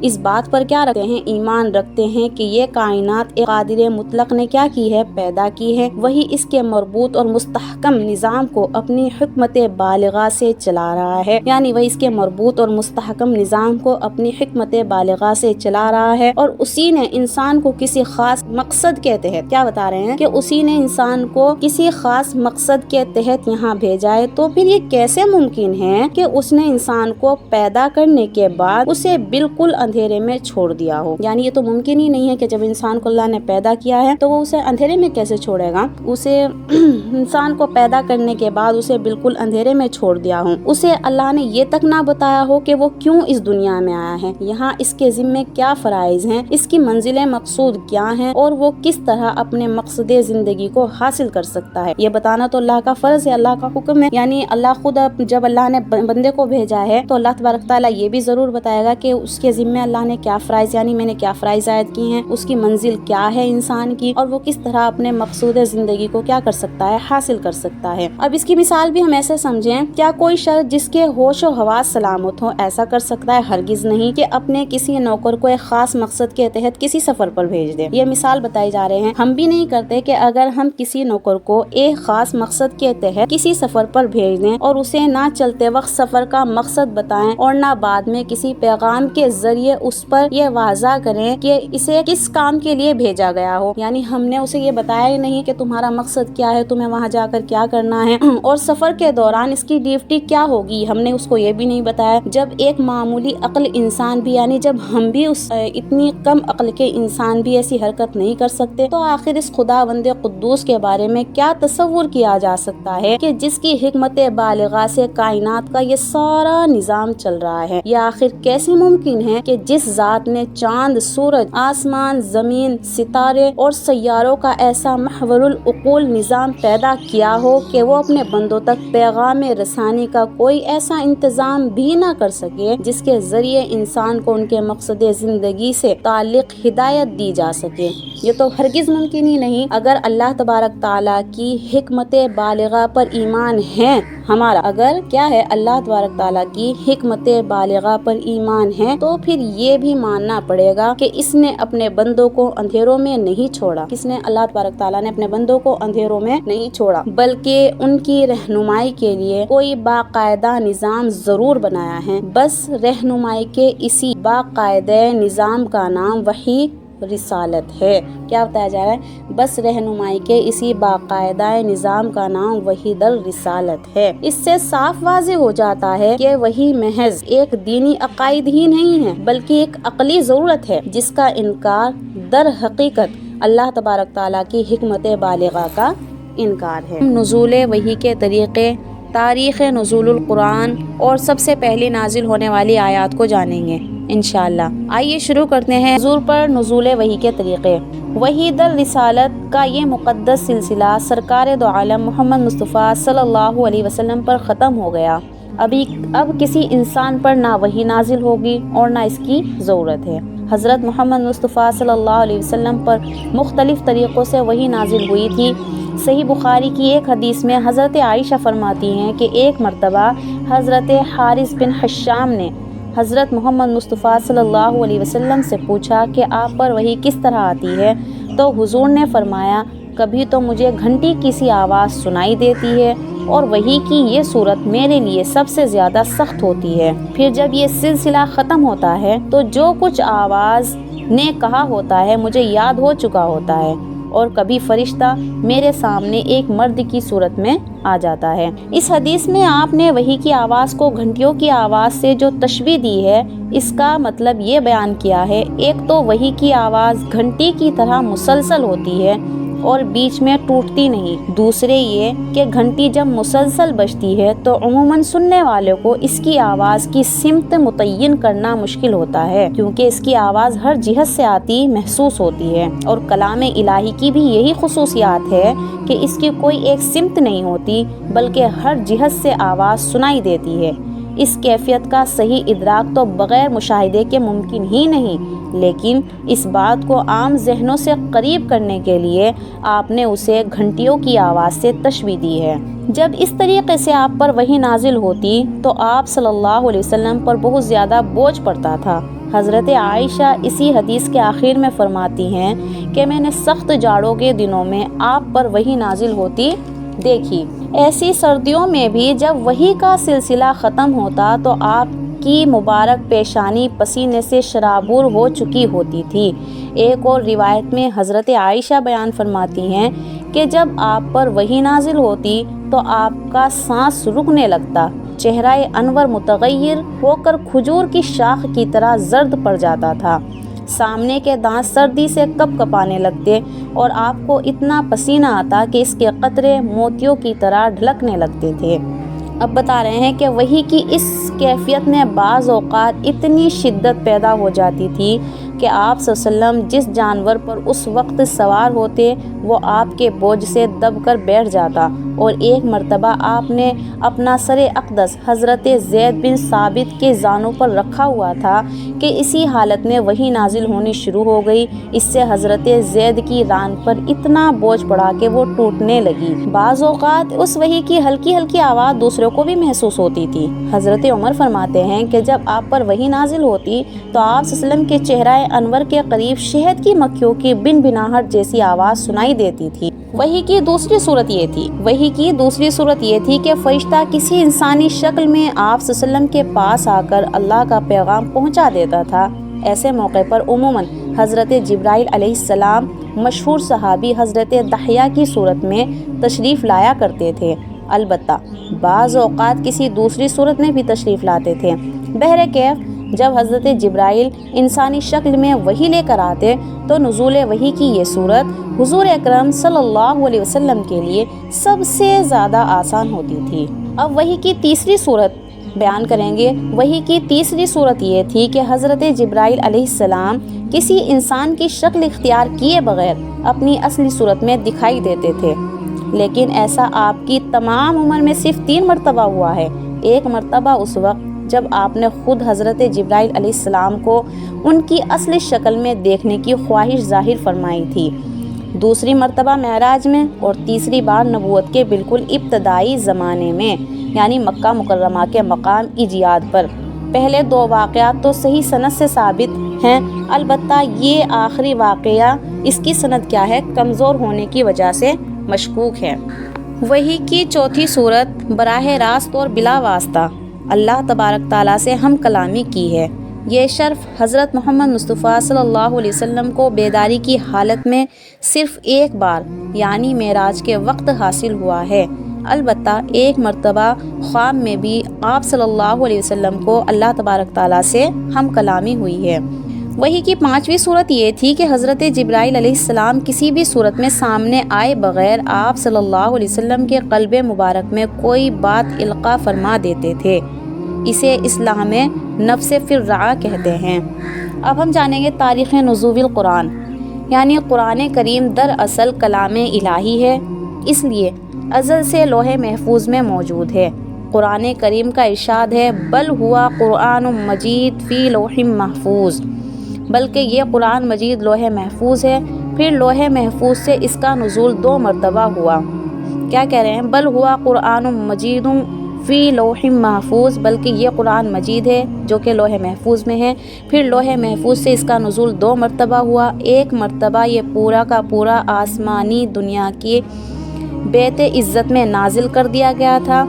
اس بات پر کیا رکھتے ہیں، ایمان رکھتے ہیں کہ یہ کائنات ایک قادر قادر مطلق نے کیا کی ہے؟ پیدا کی ہے۔ وہی اس کے مربوط اور مستحکم نظام کو اپنی حکمت بالغہ سے چلا رہا ہے، یعنی وہی اس کے مربوط اور مستحکم نظام کو اپنی حکمت بالغہ سے چلا رہا ہے، اور اسی نے انسان کو کسی خاص مقصد کے تحت، کیا بتا رہے ہیں کہ اسی نے انسان کو کسی خاص مقصد کے تحت یہاں بھیجا ہے۔ تو پھر یہ کیسے ممکن ہے کہ اس نے انسان کو پیدا کرنے کے بعد اسے بالکل اندھیرے میں چھوڑ دیا ہو؟ یعنی یہ تو ممکن ہی نہیں ہے کہ جب انسان کو اللہ نے پیدا کیا ہے تو وہ اسے اندھیرے میں کیسے چھوڑے گا؟ اسے انسان کو پیدا کرنے کے بعد اسے بالکل اندھیرے میں چھوڑ دیا ہو، اسے اللہ نے یہ تک نہ بتایا ہو کہ وہ کیوں اس دنیا میں آیا ہے، یہاں اس کے ذمے کیا فرائض ہیں، اس کی منزل مقصود کیا ہیں، اور وہ کس طرح اپنے مقصد زندگی کو حاصل کر سکتا ہے، یہ بتانا تو اللہ کا فرض ہے، اللہ کا حکم ہے۔ یعنی اللہ خود جب اللہ نے بندے کو بھیجا ہے تو اللہ تبارک تعالیٰ یہ بھی ضرور بتائے گا کہ اس کے ذمے اللہ نے کیا فرائض، یعنی میں نے کیا فرائض عائد کی ہیں، اس کی منزل کیا ہے انسان کی، اور وہ کس طرح اپنے مقصود زندگی کو کیا کر سکتا ہے، حاصل کر سکتا ہے۔ اب اس کی مثال بھی ہم ایسے سمجھیں، کیا کوئی شخص جس کے ہوش و حواس سلامت ہو ایسا کر سکتا ہے؟ ہرگز نہیں، کہ اپنے کسی نوکر کو ایک خاص مقصد کے تحت کسی سفر پر بھیج دے۔ یہ مثال بتائی جا رہے ہیں، ہم بھی نہیں کرتے کہ اگر ہم کسی نوکر کو ایک خاص مقصد کے تحت کسی سفر پر بھیج دیں اور اسے نہ چلتے وقت سفر کا مقصد بتائیں اور نہ بعد میں کسی پیغام کے ذریعے اس پر یہ واضح کریں کہ اسے کس کام کے لیے بھیجا گیا ہو، یعنی ہم نے اسے یہ بتایا ہی نہیں کہ تمہارا مقصد کیا ہے، تمہیں وہاں جا کر کیا کرنا ہے، اور سفر کے دوران اس کی ڈیوٹی کیا ہوگی، ہم نے اس کو یہ بھی نہیں بتایا۔ جب ایک معمولی عقل انسان بھی، یعنی جب ہم بھی اتنی کم عقل کے انسان بھی ایسی حرکت نہیں کر سکتے، تو آخر اس خداوند قدوس کے بارے میں کیا تصور کیا جا سکتا ہے کہ جس کی حکمت بالغہ سے کائنات کا یہ سارا نظام چل رہا ہے؟ یہ آخر کیسے ممکن ہے کہ جس ذات نے چاند، سورج، آسمان، زمین، ستارے اور سیاروں کا ایسا محور العقول نظام پیدا کیا ہو کہ وہ اپنے بندوں تک پیغام رسانی کا کوئی ایسا انتظام بھی نہ کر سکے جس کے ذریعے انسان کو ان کے مقصد زندگی سے تعلق ہدایت دی جا سکے؟ یہ تو ہرگز ممکن ہی نہیں۔ اگر اللہ تبارک تعالیٰ کی حکمت بالغہ پر ایمان ہے ہمارا، اگر کیا ہے اللہ تبارک تعالیٰ کی حکمت بالغہ پر ایمان ہے، تو پھر یہ بھی ماننا پڑے گا کہ اس نے اپنے بندوں کو اندھیروں میں نہیں چھوڑا، کس نے؟ اللہ تبارک تعالیٰ نے اپنے بندوں کو اندھیروں میں نہیں چھوڑا، بلکہ ان کی رہنمائی کے لیے کوئی باقاعدہ نظام ضرور بنایا ہے۔ بس رہنمائی کے اسی باقاعدہ نظام کا نام وحی رسالت ہے۔ کیا بتایا جا رہا ہے؟ بس رہنمائی کے اسی باقاعدہ نظام کا نام وحی در رسالت ہے۔ اس سے صاف واضح ہو جاتا ہے کہ وہی محض ایک دینی عقائد ہی نہیں ہے، بلکہ ایک عقلی ضرورت ہے جس کا انکار در حقیقت اللہ تبارک تعالیٰ کی حکمت بالغہ کا انکار ہے۔ نزول وحی کے طریقے، تاریخ نزول القرآن اور سب سے پہلی نازل ہونے والی آیات کو جانیں گے انشاءاللہ۔ آئیے شروع کرتے ہیں حضور پر نزول وحی کے طریقے۔ وحی در رسالت کا یہ مقدس سلسلہ سرکار دو عالم محمد مصطفیٰ صلی اللہ علیہ وسلم پر ختم ہو گیا۔ اب کسی انسان پر نہ وحی نازل ہوگی اور نہ اس کی ضرورت ہے۔ حضرت محمد مصطفیٰ صلی اللہ علیہ وسلم پر مختلف طریقوں سے وحی نازل ہوئی تھی۔ صحیح بخاری کی ایک حدیث میں حضرت عائشہ فرماتی ہیں کہ ایک مرتبہ حضرت حارث بن حشام نے حضرت محمد مصطفیٰ صلی اللہ علیہ وسلم سے پوچھا کہ آپ پر وحی کس طرح آتی ہے؟ تو حضور نے فرمایا، کبھی تو مجھے گھنٹی کی سی آواز سنائی دیتی ہے اور وحی کی یہ صورت میرے لیے سب سے زیادہ سخت ہوتی ہے۔ پھر جب یہ سلسلہ ختم ہوتا ہے تو جو کچھ آواز نے کہا ہوتا ہے مجھے یاد ہو چکا ہوتا ہے، اور کبھی فرشتہ میرے سامنے ایک مرد کی صورت میں آ جاتا ہے۔ اس حدیث میں آپ نے وحی کی آواز کو گھنٹیوں کی آواز سے جو تشبیہ دی ہے، اس کا مطلب یہ بیان کیا ہے، ایک تو وحی کی آواز گھنٹی کی طرح مسلسل ہوتی ہے اور بیچ میں ٹوٹتی نہیں، دوسرے یہ کہ گھنٹی جب مسلسل بجتی ہے تو عموماً سننے والے کو اس کی آواز کی سمت متعین کرنا مشکل ہوتا ہے، کیونکہ اس کی آواز ہر جہت سے آتی محسوس ہوتی ہے، اور کلام الہی کی بھی یہی خصوصیات ہے کہ اس کی کوئی ایک سمت نہیں ہوتی بلکہ ہر جہت سے آواز سنائی دیتی ہے۔ اس کیفیت کا صحیح ادراک تو بغیر مشاہدے کے ممکن ہی نہیں، لیکن اس بات کو عام ذہنوں سے قریب کرنے کے لیے آپ نے اسے گھنٹیوں کی آواز سے تشبیہ دی ہے۔ جب اس طریقے سے آپ پر وحی نازل ہوتی تو آپ صلی اللہ علیہ وسلم پر بہت زیادہ بوجھ پڑتا تھا، حضرت عائشہ اسی حدیث کے آخر میں فرماتی ہیں کہ میں نے سخت جاڑوں کے دنوں میں آپ پر وحی نازل ہوتی دیکھی۔ ایسی سردیوں میں بھی جب وحی کا سلسلہ ختم ہوتا تو آپ کی مبارک پیشانی پسینے سے شرابور ہو چکی ہوتی تھی۔ ایک اور روایت میں حضرت عائشہ بیان فرماتی ہیں کہ جب آپ پر وحی نازل ہوتی تو آپ کا سانس رکنے لگتا، چہرہ انور متغیر ہو کر کھجور کی شاخ کی طرح زرد پڑ جاتا تھا، سامنے کے دانت سردی سے کپ کپانے لگتے اور آپ کو اتنا پسینہ آتا کہ اس کے قطرے موتیوں کی طرح ڈھلکنے لگتے تھے۔ اب بتا رہے ہیں کہ وحی کی اس کیفیت میں بعض اوقات اتنی شدت پیدا ہو جاتی تھی کہ آپ صلی اللہ علیہ وسلم جس جانور پر اس وقت سوار ہوتے وہ آپ کے بوجھ سے دب کر بیٹھ جاتا، اور ایک مرتبہ آپ نے اپنا سر اقدس حضرت زید بن ثابت کے زانوں پر رکھا ہوا تھا کہ اسی حالت میں وحی نازل ہونی شروع ہو گئی۔ اس سے حضرت زید کی ران پر اتنا بوجھ پڑا کہ وہ ٹوٹنے لگی۔ بعض اوقات اس وحی کی ہلکی ہلکی آواز دوسروں کو بھی محسوس ہوتی تھی۔ حضرت عمر فرماتے ہیں کہ جب آپ پر وحی نازل ہوتی تو آپ صلی اللہ علیہ وسلم کے چہرہ انور کے قریب شہد کی مکھیوں کی بن بناہٹ جیسی آواز سنائی دیتی تھی۔ وحی کی دوسری صورت یہ تھی کہ فرشتہ کسی انسانی شکل میں آپ صلی اللہ علیہ وسلم کے پاس آ کر اللہ کا پیغام پہنچا دیتا تھا۔ ایسے موقع پر عموماً حضرت جبرائیل علیہ السلام مشہور صحابی حضرت دحیہ کی صورت میں تشریف لایا کرتے تھے، البتہ بعض اوقات کسی دوسری صورت میں بھی تشریف لاتے تھے۔ بہرکیف جب حضرت جبرائیل انسانی شکل میں وحی لے کر آتے تو نزول وحی کی یہ صورت حضور اکرم صلی اللہ علیہ وسلم کے لیے سب سے زیادہ آسان ہوتی تھی۔ اب وحی کی تیسری صورت بیان کریں گے۔ وحی کی تیسری صورت یہ تھی کہ حضرت جبرائیل علیہ السلام کسی انسان کی شکل اختیار کیے بغیر اپنی اصلی صورت میں دکھائی دیتے تھے، لیکن ایسا آپ کی تمام عمر میں صرف 3 مرتبہ ہوا ہے۔ ایک مرتبہ اس وقت جب آپ نے خود حضرت جبرائیل علیہ السلام کو ان کی اصلی شکل میں دیکھنے کی خواہش ظاہر فرمائی تھی، دوسری مرتبہ معراج میں، اور تیسری بار نبوت کے بالکل ابتدائی زمانے میں یعنی مکہ مکرمہ کے مقام ایجاد پر۔ پہلے 2 واقعات تو صحیح سند سے ثابت ہیں، البتہ یہ آخری واقعہ اس کی سند کیا ہے کمزور ہونے کی وجہ سے مشکوک ہے۔ وحی کی چوتھی صورت براہ راست اور بلا واسطہ اللہ تبارک تعالیٰ سے ہم کلامی کی ہے۔ یہ شرف حضرت محمد مصطفیٰ صلی اللہ علیہ وسلم کو بیداری کی حالت میں صرف ایک بار یعنی معراج کے وقت حاصل ہوا ہے، البتہ ایک مرتبہ خواب میں بھی آپ صلی اللہ علیہ وسلم کو اللہ تبارک تعالیٰ سے ہم کلامی ہوئی ہے۔ وحی کی 5ویں صورت یہ تھی کہ حضرت جبرائیل علیہ السلام کسی بھی صورت میں سامنے آئے بغیر آپ صلی اللہ علیہ وسلم کے قلب مبارک میں کوئی بات القاء فرما دیتے تھے۔ اسے اصطلاح میں نفس فرعہ کہتے ہیں۔ اب ہم جانیں گے تاریخ نزول القرآن، یعنی قرآن کریم دراصل کلام الہی ہے، اس لیے ازل سے لوح محفوظ میں موجود ہے۔ قرآن کریم کا ارشاد ہے بل ہوا قرآن مجید فی لوح محفوظ، بلکہ یہ قرآن مجید لوح محفوظ ہے۔ پھر لوح محفوظ سے اس کا نزول 2 مرتبہ ہوا۔ کیا کہہ رہے ہیں؟ بل ہوا قرآن مجید فی لوح محفوظ، بلکہ یہ قرآن مجید ہے جو کہ لوح محفوظ میں ہے۔ پھر لوح محفوظ سے اس کا نزول 2 مرتبہ ہوا۔ ایک مرتبہ یہ پورا کا پورا آسمانی دنیا کی بیت عزت میں نازل کر دیا گیا تھا۔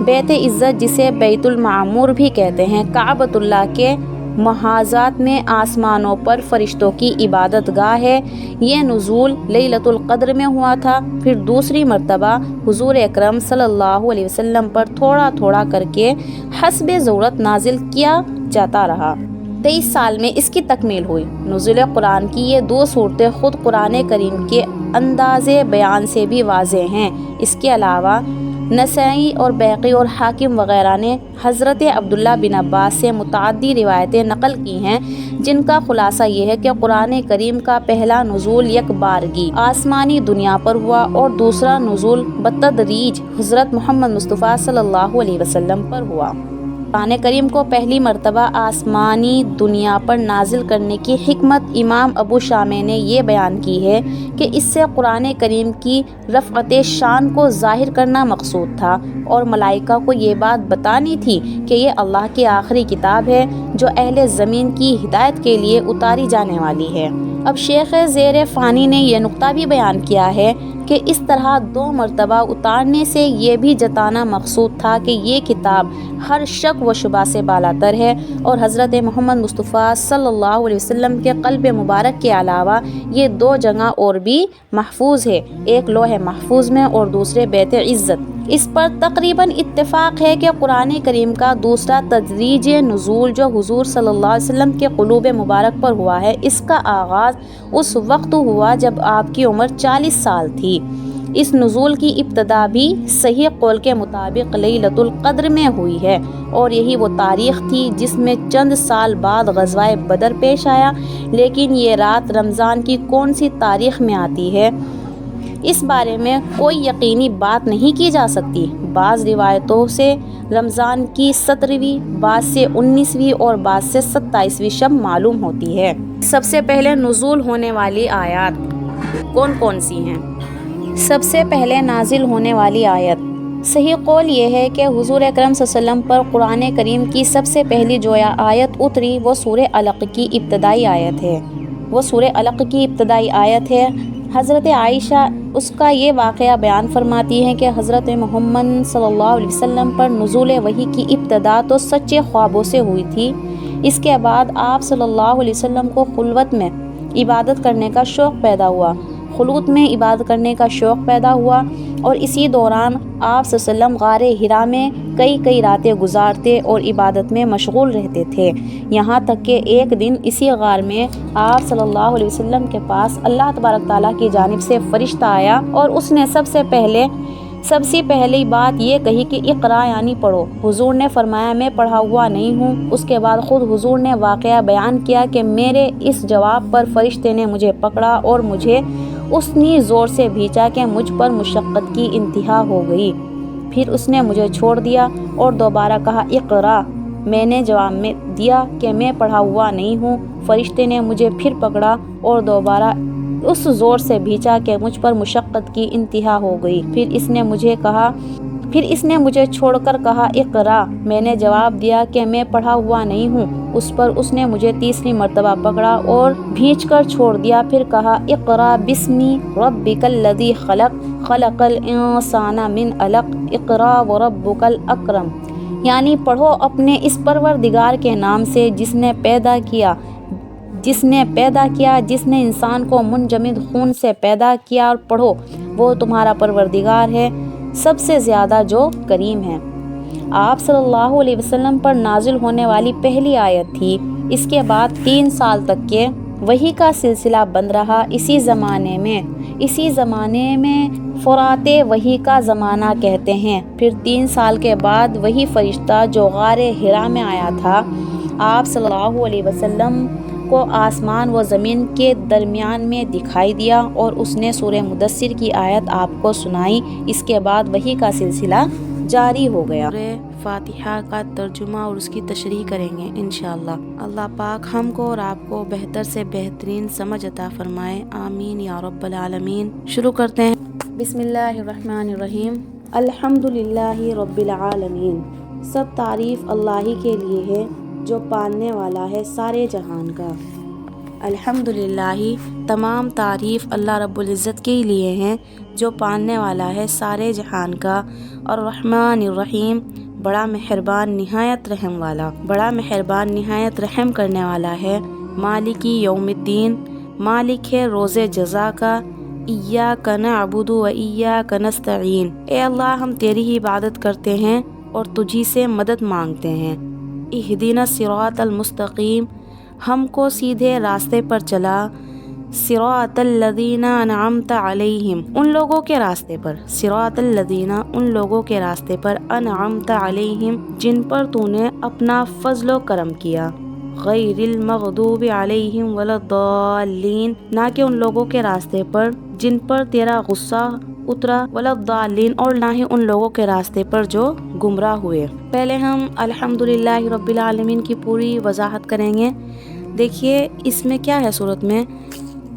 بیت عزت جسے بیت المعمور بھی کہتے ہیں، کعبۃ اللہ کے محاذات میں آسمانوں پر فرشتوں کی عبادت گاہ ہے۔ یہ نزول لیلۃ القدر میں ہوا تھا۔ پھر دوسری مرتبہ حضور اکرم صلی اللہ علیہ وسلم پر تھوڑا تھوڑا کر کے حسب ضرورت نازل کیا جاتا رہا۔ 23 سال میں اس کی تکمیل ہوئی۔ نزول قرآن کی یہ 2 صورتیں خود قرآن کریم کے انداز بیان سے بھی واضح ہیں۔ اس کے علاوہ نسائی اور بیہقی اور حاکم وغیرہ نے حضرت عبداللہ بن عباس سے متعدد روایتیں نقل کی ہیں، جن کا خلاصہ یہ ہے کہ قرآن کریم کا پہلا نزول یک بارگی آسمانی دنیا پر ہوا اور دوسرا نزول بتدریج حضرت محمد مصطفیٰ صلی اللہ علیہ وسلم پر ہوا۔ قرآن کریم کو پہلی مرتبہ آسمانی دنیا پر نازل کرنے کی حکمت امام ابو شامہ نے یہ بیان کی ہے کہ اس سے قرآن کریم کی رفعت شان کو ظاہر کرنا مقصود تھا اور ملائکہ کو یہ بات بتانی تھی کہ یہ اللہ کی آخری کتاب ہے جو اہل زمین کی ہدایت کے لیے اتاری جانے والی ہے۔ اب شیخ زیر فانی نے یہ نقطہ بھی بیان کیا ہے کہ اس طرح 2 مرتبہ اتارنے سے یہ بھی جتانا مقصود تھا کہ یہ کتاب ہر شک و شبہ سے بالاتر ہے اور حضرت محمد مصطفیٰ صلی اللہ علیہ وسلم کے قلب مبارک کے علاوہ یہ 2 جگہ اور بھی محفوظ ہے، ایک لوح محفوظ میں اور دوسرے بیت عزت۔ اس پر تقریباً اتفاق ہے کہ قرآن کریم کا دوسرا تدریج نزول جو حضور صلی اللہ علیہ وسلم کے قلوب مبارک پر ہوا ہے، اس کا آغاز اس وقت ہوا جب آپ کی عمر 40 سال تھی۔ اس نزول کی ابتدا بھی صحیح قول کے مطابق لیلۃ القدر میں ہوئی ہے اور یہی وہ تاریخ تھی جس میں چند سال بعد غزوہ بدر پیش آیا، لیکن یہ رات رمضان کی کون سی تاریخ میں آتی ہے اس بارے میں کوئی یقینی بات نہیں کی جا سکتی۔ بعض روایتوں سے رمضان کی 17ویں، بعض سے 19ویں اور بعض سے 27ویں شب معلوم ہوتی ہے۔ سب سے پہلے نزول ہونے والی آیات کون کون سی ہیں؟ سب سے پہلے نازل ہونے والی آیت، صحیح قول یہ ہے کہ حضور اکرم صلی اللہ علیہ وسلم پر قرآن کریم کی سب سے پہلی جو آیت اتری وہ سورہ علق کی ابتدائی آیت ہے۔ حضرت عائشہ اس کا یہ واقعہ بیان فرماتی ہیں کہ حضرت محمد صلی اللہ علیہ وسلم پر نزول وحی کی ابتدا تو سچے خوابوں سے ہوئی تھی، اس کے بعد آپ صلی اللہ علیہ وسلم کو خلوت میں عبادت کرنے کا شوق پیدا ہوا اور اسی دوران آپ صلی اللہ علیہ وسلم غار حرا میں کئی راتیں گزارتے اور عبادت میں مشغول رہتے تھے، یہاں تک کہ ایک دن اسی غار میں آپ صلی اللہ علیہ وسلم کے پاس اللہ تبارک تعالیٰ کی جانب سے فرشتہ آیا اور اس نے سب سے پہلی بات یہ کہی کہ اقرا یعنی پڑھو۔ حضور نے فرمایا میں پڑھا ہوا نہیں ہوں۔ اس کے بعد خود حضور نے واقعہ بیان کیا کہ میرے اس جواب پر فرشتے نے مجھے پکڑا اور مجھے اتنی زور سے بھینچا کہ مجھ پر مشقت کی انتہا ہو گئی، پھر اس نے مجھے چھوڑ دیا اور دوبارہ کہا اقرا، میں نے جواب میں دیا کہ میں پڑھا ہوا نہیں ہوں، فرشتے نے مجھے پھر پکڑا اور دوبارہ اس زور سے بھینچا کہ مجھ پر مشقت کی انتہا ہو گئی، پھر اس نے مجھے چھوڑ کر کہا اقرا، میں نے جواب دیا کہ میں پڑھا ہوا نہیں ہوں، اس پر اس نے مجھے تیسری مرتبہ پکڑا اور بھینچ کر چھوڑ دیا، پھر کہا اقرا بسم ربک الذی خلق خلق الانسان من علق اقرا وربک الاکرم، یعنی پڑھو اپنے اس پروردگار کے نام سے جس نے پیدا کیا، جس نے انسان کو منجمد خون سے پیدا کیا، اور پڑھو وہ تمہارا پروردگار ہے سب سے زیادہ جو کریم ہے۔ آپ صلی اللہ علیہ وسلم پر نازل ہونے والی پہلی آیت تھی۔ اس کے بعد 3 سال تک کے وحی کا سلسلہ بند رہا۔ اسی زمانے میں فرات وحی کا زمانہ کہتے ہیں۔ پھر 3 سال کے بعد وہی فرشتہ جو غار حرا میں آیا تھا آپ صلی اللہ علیہ وسلم کو آسمان و زمین کے درمیان میں دکھائی دیا اور اس نے سورہ مدثر کی آیت آپ کو سنائی۔ اس کے بعد وحی کا سلسلہ جاری ہو گیا۔ فاتحہ کا ترجمہ اور اس کی تشریح کریں گے انشاءاللہ۔ اللہ پاک ہم کو اور آپ کو بہتر سے بہترین سمجھ عطا فرمائے، آمین یا رب العالمین۔ شروع کرتے ہیں۔ بسم اللہ الرحمن الرحیم۔ الحمدللہ رب العالمین، سب تعریف اللہ ہی کے لیے ہے جو پالنے والا ہے سارے جہان کا۔ الحمدللہ، تمام تعریف اللہ رب العزت کے لیے ہیں جو پالنے والا ہے سارے جہان کا۔ الرحمن الرحیم، بڑا مہربان نہایت رحم والا، بڑا مہربان نہایت رحم کرنے والا ہے۔ مالکی یوم الدین، مالک ہے روز جزا کا۔ ایاک نعبد و ایاک نستعین، اے اللہ ہم تیری ہی عبادت کرتے ہیں اور تجھی سے مدد مانگتے ہیں۔ اہدنا الصراط المستقیم، ہم کو سیدھے راستے پر چلا۔ صراط الذین انعمت علیہم، ان لوگوں کے راستے پر، صراط الذین ان لوگوں کے راستے پر، انعمت علیہم جن پر تو نے اپنا فضل و کرم کیا۔ غیر المغضوب علیہم ولا الضالین، نہ کہ ان لوگوں کے راستے پر جن پر تیرا غصہ اترا ولا الضالین، اور نہ ہی ان لوگوں کے راستے پر جو گمراہ ہوئے۔ پہلے ہم الحمدللہ رب العالمین کی پوری وضاحت کریں گے۔ دیکھیے اس میں کیا ہے، سورت میں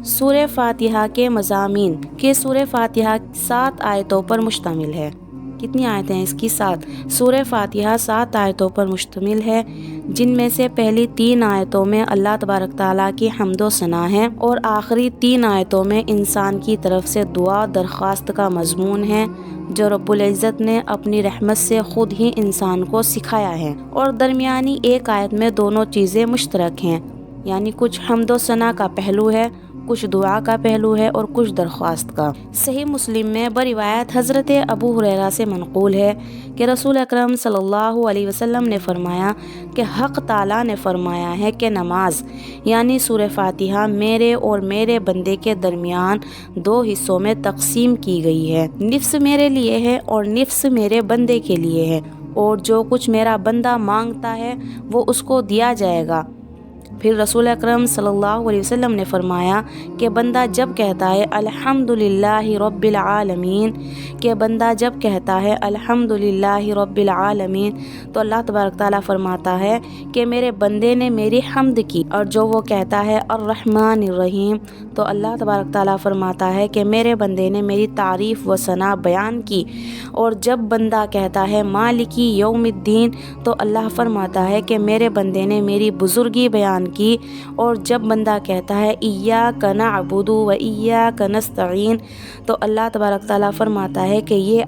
سورہ فاتحہ کے مضامین کہ سورہ فاتحہ 7 آیتوں پر مشتمل ہے۔ کتنی آیتیں ہیں اس کی؟ 7۔ سورہ فاتحہ 7 آیتوں پر مشتمل ہے، جن میں سے پہلی 3 آیتوں میں اللہ تبارک تعالیٰ کی حمد و ثنا ہے، اور آخری 3 آیتوں میں انسان کی طرف سے دعا درخواست کا مضمون ہے، جو رب العزت نے اپنی رحمت سے خود ہی انسان کو سکھایا ہے۔ اور درمیانی ایک آیت میں دونوں چیزیں مشترک ہیں، یعنی کچھ حمد و ثنا کا پہلو ہے، کچھ دعا کا پہلو ہے، اور کچھ درخواست کا۔ صحیح مسلم میں بروایت حضرت ابو ہریرہ سے منقول ہے کہ رسول اکرم صلی اللہ علیہ وسلم نے فرمایا کہ حق تعالیٰ نے فرمایا ہے کہ نماز یعنی سورہ فاتحہ میرے اور میرے بندے کے درمیان 2 حصوں میں تقسیم کی گئی ہے، نصف میرے لیے ہے اور نصف میرے بندے کے لیے ہے، اور جو کچھ میرا بندہ مانگتا ہے وہ اس کو دیا جائے گا۔ پھر رسول اکرم صلی اللہ علیہ وسلم نے فرمایا کہ بندہ جب کہتا ہے الحمدللہ رب العالمین، کہ بندہ جب کہتا ہے الحمدللہ رب العالمین، تو اللہ تبارک تعالیٰ فرماتا ہے کہ میرے بندے نے میری حمد کی، اور جو وہ کہتا ہے الرحمن الرحیم، تو اللہ تبارک تعالیٰ فرماتا ہے کہ میرے بندے نے میری تعریف و ثنا بیان کی، اور جب بندہ کہتا ہے مالکی یوم الدین، تو اللہ فرماتا ہے کہ میرے بندے نے میری بزرگی بیان کی، اور جب بندہ کہتا ہے ایاک نعبد و ایاک نستعین، تو اللہ تبارک تعالیٰ فرماتا ہے کہ یہ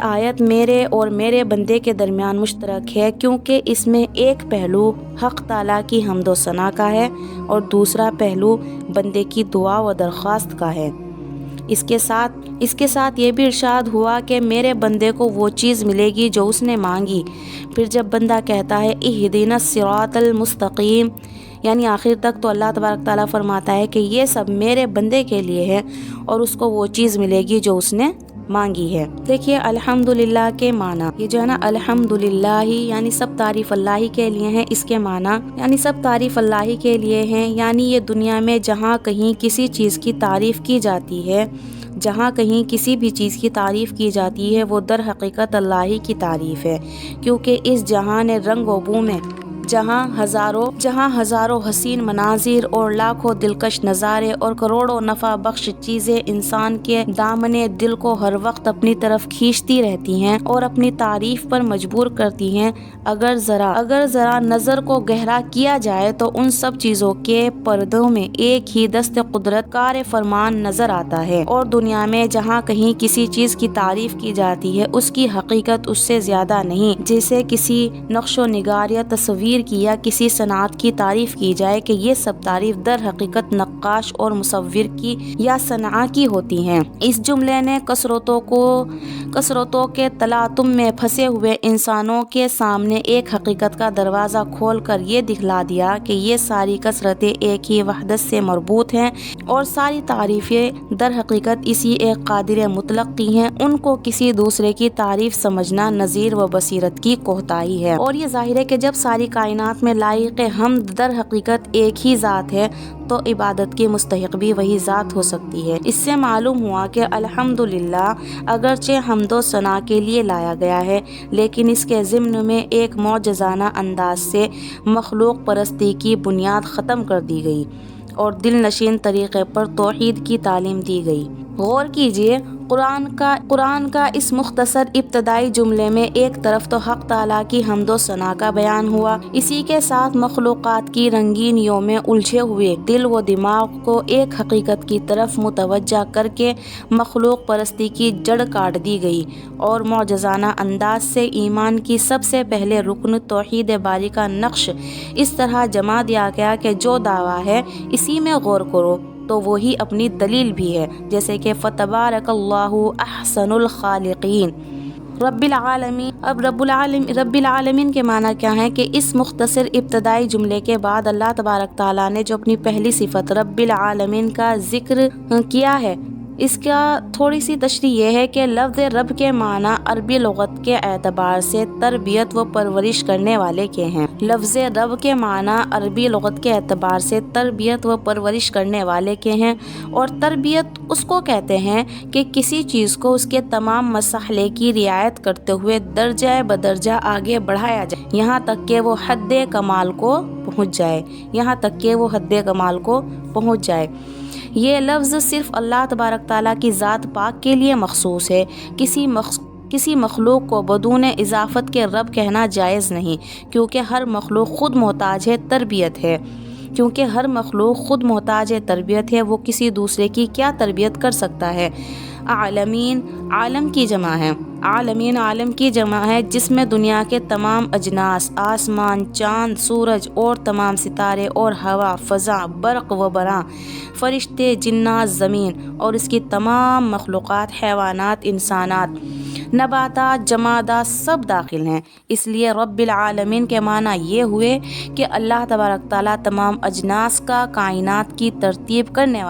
آیت میرے اور میرے بندے کے درمیان مشترک ہے، کیونکہ اس میں ایک پہلو حق تعالیٰ کی حمد و ثنا کا ہے اور دوسرا پہلو بندے کی دعا و درخواست کا ہے۔ اس کے ساتھ یہ بھی ارشاد ہوا کہ میرے بندے کو وہ چیز ملے گی جو اس نے مانگی۔ پھر جب بندہ کہتا ہے اہدنا الصراط المستقیم، یعنی آخر تک، تو اللہ تبارک تعالیٰ فرماتا ہے کہ یہ سب میرے بندے کے لیے ہے اور اس کو وہ چیز ملے گی جو اس نے مانگی ہے۔ دیکھیے الحمدللہ کے معنی، یہ جو ہے نا الحمدللہ یعنی سب تعریف اللہ ہی کے لیے ہیں، اس کے معنی یعنی سب تعریف اللہ ہی کے لیے ہیں، یعنی یہ دنیا میں جہاں کہیں کسی چیز کی تعریف کی جاتی ہے، جہاں کہیں کسی بھی چیز کی تعریف کی جاتی ہے، وہ در حقیقت اللہ ہی کی تعریف ہے، کیونکہ اس جہان رنگ و بو میں جہاں ہزاروں حسین مناظر اور لاکھوں دلکش نظارے اور کروڑوں نفع بخش چیزیں انسان کے دامنے دل کو ہر وقت اپنی طرف کھینچتی رہتی ہیں اور اپنی تعریف پر مجبور کرتی ہیں، اگر ذرا نظر کو گہرا کیا جائے تو ان سب چیزوں کے پردوں میں ایک ہی دست قدرت کار فرمان نظر آتا ہے، اور دنیا میں جہاں کہیں کسی چیز کی تعریف کی جاتی ہے اس کی حقیقت اس سے زیادہ نہیں، جیسے کسی نقش و نگار یا تصویر کی یا کسی صنعت کی تعریف کی جائے کہ یہ سب تعریف در حقیقت نقاش اور مصور کی یا صنعا کی ہوتی ہیں۔ اس جملے نے کثرتوں کے تلاطم میں پھنسے ہوئے انسانوں کے سامنے ایک حقیقت کا دروازہ کھول کر یہ دکھلا دیا کہ یہ ساری کثرتیں ایک ہی وحدت سے مربوط ہیں، اور ساری تعریفیں در حقیقت اسی ایک قادر مطلق کی ہیں۔ ان کو کسی دوسرے کی تعریف سمجھنا نظیر و بصیرت کی کوتاہی ہے، اور یہ ظاہر ہے کہ جب ساری کائنات میں لائق حمد در حقیقت ایک ہی ذات ہے تو عبادت کی مستحق بھی وہی ذات ہو سکتی ہے۔ اس سے معلوم ہوا کہ الحمدللہ اگرچہ حمد و ثنا کے لیے لایا گیا ہے، لیکن اس کے ضمن میں ایک معجزانہ انداز سے مخلوق پرستی کی بنیاد ختم کر دی گئی اور دل نشین طریقے پر توحید کی تعلیم دی گئی۔ غور کیجئے، قرآن کا اس مختصر ابتدائی جملے میں ایک طرف تو حق تعالیٰ کی حمد و ثنا کا بیان ہوا، اسی کے ساتھ مخلوقات کی رنگینیوں میں الجھے ہوئے دل و دماغ کو ایک حقیقت کی طرف متوجہ کر کے مخلوق پرستی کی جڑ کاٹ دی گئی، اور معجزانہ انداز سے ایمان کی سب سے پہلے رکن توحید باری کا نقش اس طرح جما دیا گیا کہ جو دعویٰ ہے اسی میں غور کرو تو وہی اپنی دلیل بھی ہے، جیسے کہ فتبارک اللہ احسن الخالقین۔ رب العالمین کے معنی کیا ہے کہ اس مختصر ابتدائی جملے کے بعد اللہ تبارک تعالیٰ نے جو اپنی پہلی صفت رب العالمین کا ذکر کیا ہے، اس کا تھوڑی سی تشریح یہ ہے کہ لفظ رب کے معنی عربی لغت کے اعتبار سے تربیت و پرورش کرنے والے کے ہیں۔ لفظ رب کے معنی عربی لغت کے اعتبار سے تربیت و پرورش کرنے والے کے ہیں، اور تربیت اس کو کہتے ہیں کہ کسی چیز کو اس کے تمام مسائل کی رعایت کرتے ہوئے درجہ بدرجہ آگے بڑھایا جائے، یہاں تک کہ وہ حد کمال کو پہنچ جائے۔ یہ لفظ صرف اللہ تبارک تعالیٰ کی ذات پاک کے لیے مخصوص ہے۔ کسی مخلوق کو بدون اضافت کے رب کہنا جائز نہیں، کیونکہ ہر مخلوق خود محتاج تربیت ہے۔ وہ کسی دوسرے کی کیا تربیت کر سکتا ہے؟ عالمین عالم کی جمع ہے، جس میں دنیا کے تمام اجناس، آسمان، چاند، سورج اور تمام ستارے اور ہوا، فضا، برق و براں، فرشتے، جنات، زمین اور اس کی تمام مخلوقات، حیوانات، انسانات، نباتات، جمادات سب داخل ہیں۔ اس لیے رب العالمین کے معنی یہ ہوئے کہ اللہ تبارک تعالیٰ تمام اجناس کا کائنات کی ترتیب کرنے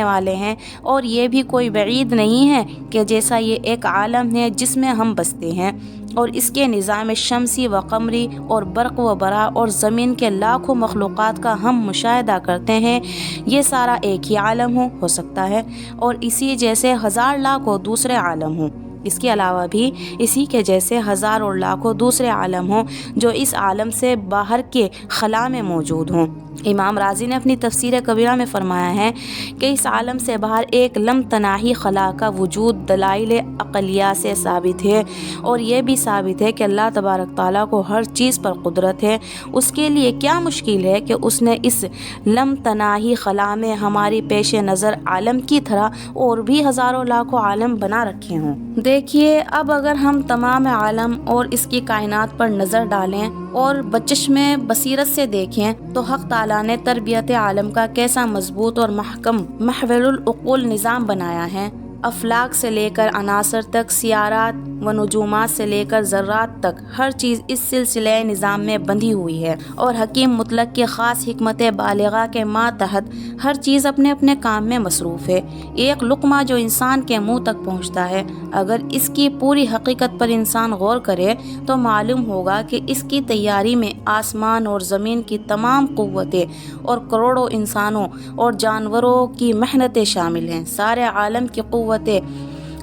والے ہیں، اور یہ بھی کوئی بعید نہیں ہے کہ جیسا یہ ایک عالم ہے جس میں ہم بستے ہیں، اور اس کے نظام شمسی و قمری اور برق و برا اور زمین کے لاکھوں مخلوقات کا ہم مشاہدہ کرتے ہیں، یہ سارا ایک ہی عالم ہو سکتا ہے، اور اسی جیسے ہزار لاکھوں دوسرے عالم ہوں۔ اس کے علاوہ بھی اسی کے جیسے ہزار اور لاکھوں دوسرے عالم ہوں جو اس عالم سے باہر کے خلا میں موجود ہوں۔ امام رازی نے اپنی تفسیر کبیرہ میں فرمایا ہے کہ اس عالم سے باہر ایک لم تناہی خلا کا وجود دلائل عقلیہ سے ثابت ہے، اور یہ بھی ثابت ہے کہ اللہ تبارک تعالیٰ کو ہر چیز پر قدرت ہے۔ اس کے لیے کیا مشکل ہے کہ اس نے اس لم تناہی خلا میں ہماری پیش نظر عالم کی طرح اور بھی ہزاروں لاکھوں عالم بنا رکھے ہوں۔ دیکھیے، اب اگر ہم تمام عالم اور اس کی کائنات پر نظر ڈالیں اور بچشم بصیرت سے دیکھیں تو حق تعالیٰ نے تربیت عالم کا کیسا مضبوط اور محکم محور العقول نظام بنایا ہے۔ افلاک سے لے کر عناصر تک، سیارات و نجومات سے لے کر ذرات تک، ہر چیز اس سلسلہ نظام میں بندھی ہوئی ہے، اور حکیم مطلق کی خاص حکمت بالغہ کے ماتحت ہر چیز اپنے اپنے کام میں مصروف ہے۔ ایک لقمہ جو انسان کے منہ تک پہنچتا ہے، اگر اس کی پوری حقیقت پر انسان غور کرے تو معلوم ہوگا کہ اس کی تیاری میں آسمان اور زمین کی تمام قوتیں اور کروڑوں انسانوں اور جانوروں کی محنتیں شامل ہیں۔ سارے عالم کی قوتیں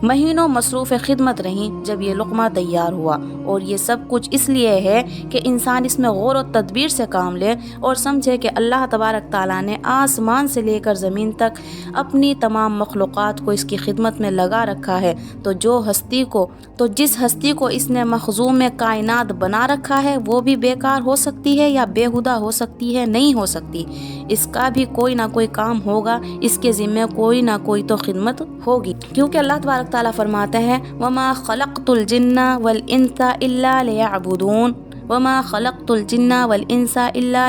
مہینوں مصروف خدمت رہیں جب یہ لقمہ تیار ہوا، اور یہ سب کچھ اس لیے ہے کہ انسان اس میں غور و تدبیر سے کام لے اور سمجھے کہ اللہ تبارک تعالیٰ نے آسمان سے لے کر زمین تک اپنی تمام مخلوقات کو اس کی خدمت میں لگا رکھا ہے، تو جس ہستی کو اس نے مخزون کائنات بنا رکھا ہے وہ بھی بیکار ہو سکتی ہے یا بےہودہ ہو سکتی ہے؟ نہیں ہو سکتی۔ اس کا بھی کوئی نہ کوئی کام ہوگا، اس کے ذمہ کوئی نہ کوئی تو خدمت ہوگی، کیونکہ اللہ تبارک تعالیٰ فرماتے ہیں وَمَا خَلَقْتُ الْجِنَّ وَالْإِنسَ إِلَّا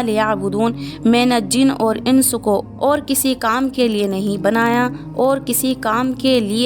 لِيَعْبُدُونَ میں نے جن اور انس کو اور کسی کام کے لیے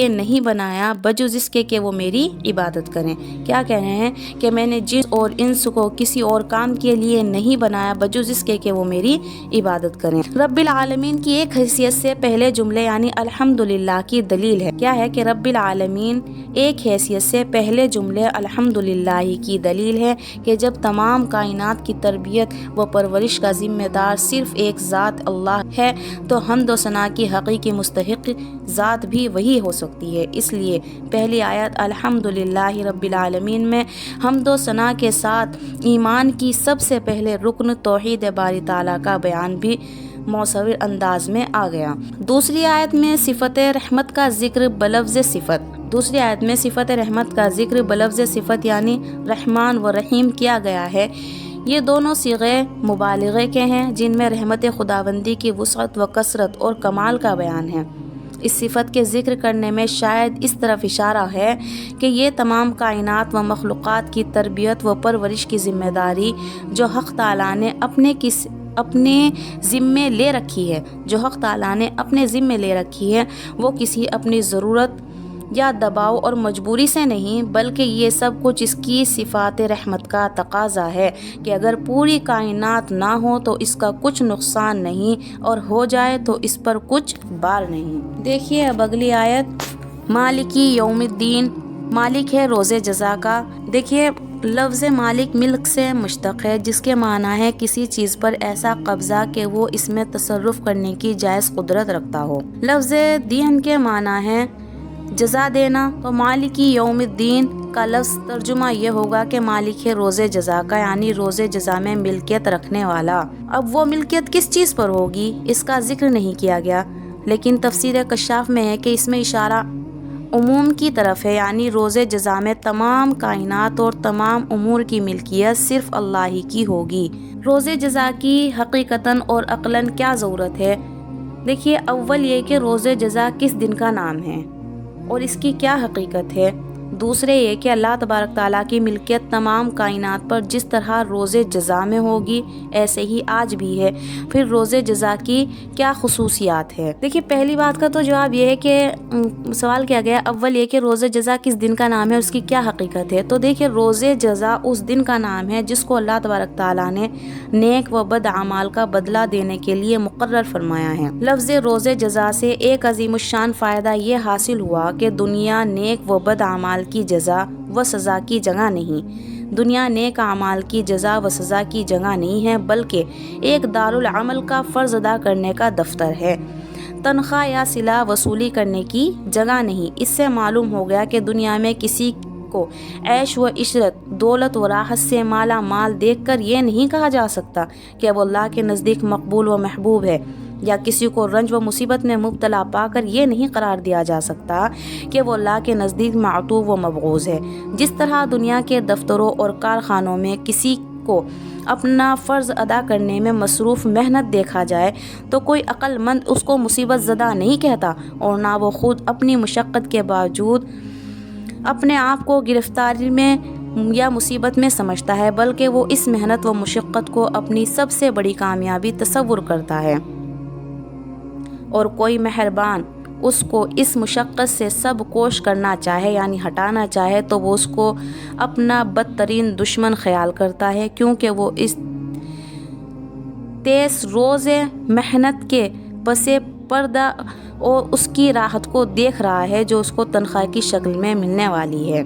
نہیں بنایا بجز اس کے کہ وہ میری عبادت کریں۔ کیا کہہ رہے ہیں کہ میں نے جن اور انس کو کسی اور کام کے لیے نہیں بنایا بجز اس کے کہ وہ میری عبادت کریں۔ رب العالمین کی ایک حیثیت سے پہلے جملے یعنی الحمدللہ کی دلیل ہے۔ کیا ہے کہ رب العالمین ایک حیثیت سے پہلے جملے الحمدللہ کی دلیل ہے کہ جب تمام کائنات کی تربیت و پرورش کا ذمہ دار صرف ایک ذات اللہ ہے تو حمد و ثنا کی حقیقی مستحق ذات بھی وہی ہو سکتی ہے۔ اس لیے پہلی آیت الحمدللہ رب العالمین میں حمد و ثنا کے ساتھ ایمان کی سب سے پہلے رکن توحید باری تعالیٰ کا بیان بھی مؤثر انداز میں آ گیا۔ دوسری آیت میں صفت رحمت کا ذکر بلفظ صفت یعنی رحمان و رحیم کیا گیا ہے۔ یہ دونوں صیغے مبالغے کے ہیں جن میں رحمت خداوندی کی وسعت و کثرت اور کمال کا بیان ہے۔ اس صفت کے ذکر کرنے میں شاید اس طرف اشارہ ہے کہ یہ تمام کائنات و مخلوقات کی تربیت و پرورش کی ذمہ داری جو حق تعالیٰ نے اپنے ذمے لے رکھی ہے وہ کسی اپنی ضرورت یا دباؤ اور مجبوری سے نہیں، بلکہ یہ سب کچھ اس کی صفات رحمت کا تقاضا ہے کہ اگر پوری کائنات نہ ہو تو اس کا کچھ نقصان نہیں، اور ہو جائے تو اس پر کچھ بار نہیں۔ دیکھیے اب اگلی آیت، مالکی یوم الدین، مالک ہے روز جزا کا۔ دیکھیے لفظ مالک ملک سے مشتق ہے، جس کے معنی ہے کسی چیز پر ایسا قبضہ کہ وہ اس میں تصرف کرنے کی جائز قدرت رکھتا ہو۔ لفظ دین کے معنی ہے جزا دینا، تو مالکی یوم الدین کا لفظ ترجمہ یہ ہوگا کہ مالک ہے روز جزا کا، یعنی روز جزا میں ملکیت رکھنے والا۔ اب وہ ملکیت کس چیز پر ہوگی اس کا ذکر نہیں کیا گیا، لیکن تفسیر کشاف میں ہے کہ اس میں اشارہ عموم کی طرف ہے، یعنی روز جزا میں تمام کائنات اور تمام امور کی ملکیت صرف اللہ ہی کی ہوگی۔ روز جزا کی حقیقتاً اور عقلاً کیا ضرورت ہے؟ دیکھیے اول یہ کہ روز جزا کس دن کا نام ہے اور اس کی کیا حقیقت ہے۔ دوسرے یہ کہ اللہ تبارک تعالیٰ کی ملکیت تمام کائنات پر جس طرح روز جزا میں ہوگی ایسے ہی آج بھی ہے، پھر روز جزا کی کیا خصوصیات ہے۔ دیکھیے پہلی بات کا تو جواب یہ ہے کہ سوال کیا گیا اول یہ کہ روز جزا کس دن کا نام ہے، اس کی کیا حقیقت ہے۔ تو دیکھیے روز جزا اس دن کا نام ہے جس کو اللہ تبارک تعالیٰ نے نیک و بد اعمال کا بدلہ دینے کے لیے مقرر فرمایا ہے۔ لفظ روز جزا سے ایک عظیم الشان فائدہ یہ حاصل ہوا کہ دنیا نیک و بد اعمال کی جزا و سزا کی جگہ نہیں، دنیا نیک اعمال کی جزا و سزا کی جگہ نہیں ہے، بلکہ ایک دارالعمل کا فرض ادا کرنے کا دفتر ہے، تنخواہ یا صلہ وصولی کرنے کی جگہ نہیں۔ اس سے معلوم ہو گیا کہ دنیا میں کسی کو عیش و عشرت، دولت و راحت سے مالا مال دیکھ کر یہ نہیں کہا جا سکتا کہ وہ اللہ کے نزدیک مقبول و محبوب ہے، یا کسی کو رنج و مصیبت میں مبتلا پا کر یہ نہیں قرار دیا جا سکتا کہ وہ اللہ کے نزدیک معتوب و مبغوض ہے۔ جس طرح دنیا کے دفتروں اور کارخانوں میں کسی کو اپنا فرض ادا کرنے میں مصروف محنت دیکھا جائے تو کوئی عقل مند اس کو مصیبت زدہ نہیں کہتا، اور نہ وہ خود اپنی مشقت کے باوجود اپنے آپ کو گرفتاری میں یا مصیبت میں سمجھتا ہے، بلکہ وہ اس محنت و مشقت کو اپنی سب سے بڑی کامیابی تصور کرتا ہے، اور کوئی مہربان اس کو اس مشقت سے سب کوش کرنا چاہے یعنی ہٹانا چاہے تو وہ اس کو اپنا بدترین دشمن خیال کرتا ہے، کیونکہ وہ اس تیس روز محنت کے پس پردہ اور اس کی راحت کو دیکھ رہا ہے جو اس کو تنخواہ کی شکل میں ملنے والی ہے۔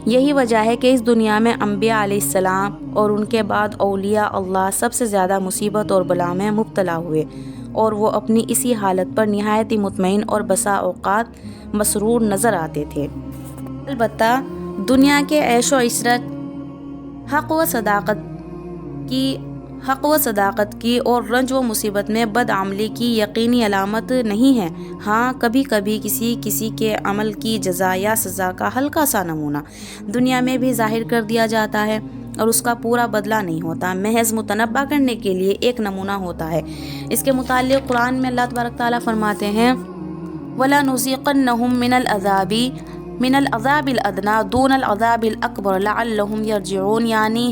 یہی وجہ ہے کہ اس دنیا میں انبیاء علیہ السلام اور ان کے بعد اولیاء اللہ سب سے زیادہ مصیبت اور بلا میں مبتلا ہوئے، اور وہ اپنی اسی حالت پر نہایت ہی مطمئن اور بسا اوقات مسرور نظر آتے تھے۔ البتہ دنیا کے عیش و عشرت حق و صداقت کی اور رنج و مصیبت میں بدعملی کی یقینی علامت نہیں ہے۔ ہاں کبھی کبھی کسی کے عمل کی جزا یا سزا کا ہلکا سا نمونہ دنیا میں بھی ظاہر کر دیا جاتا ہے، اور اس کا پورا بدلہ نہیں ہوتا، محض متنبہ کرنے کے لیے ایک نمونہ ہوتا ہے۔ اس کے متعلق قرآن میں اللہ تبارک تعالیٰ فرماتے ہیں وَلَنُذِيقَنَّهُم مِّنَ الْعَذَابِ الْأَدْنَىٰ دُونَ الْعَذَابِ الْأَكْبَرِ لَعَلَّهُمْ يَرْجِعُونَ، یعنی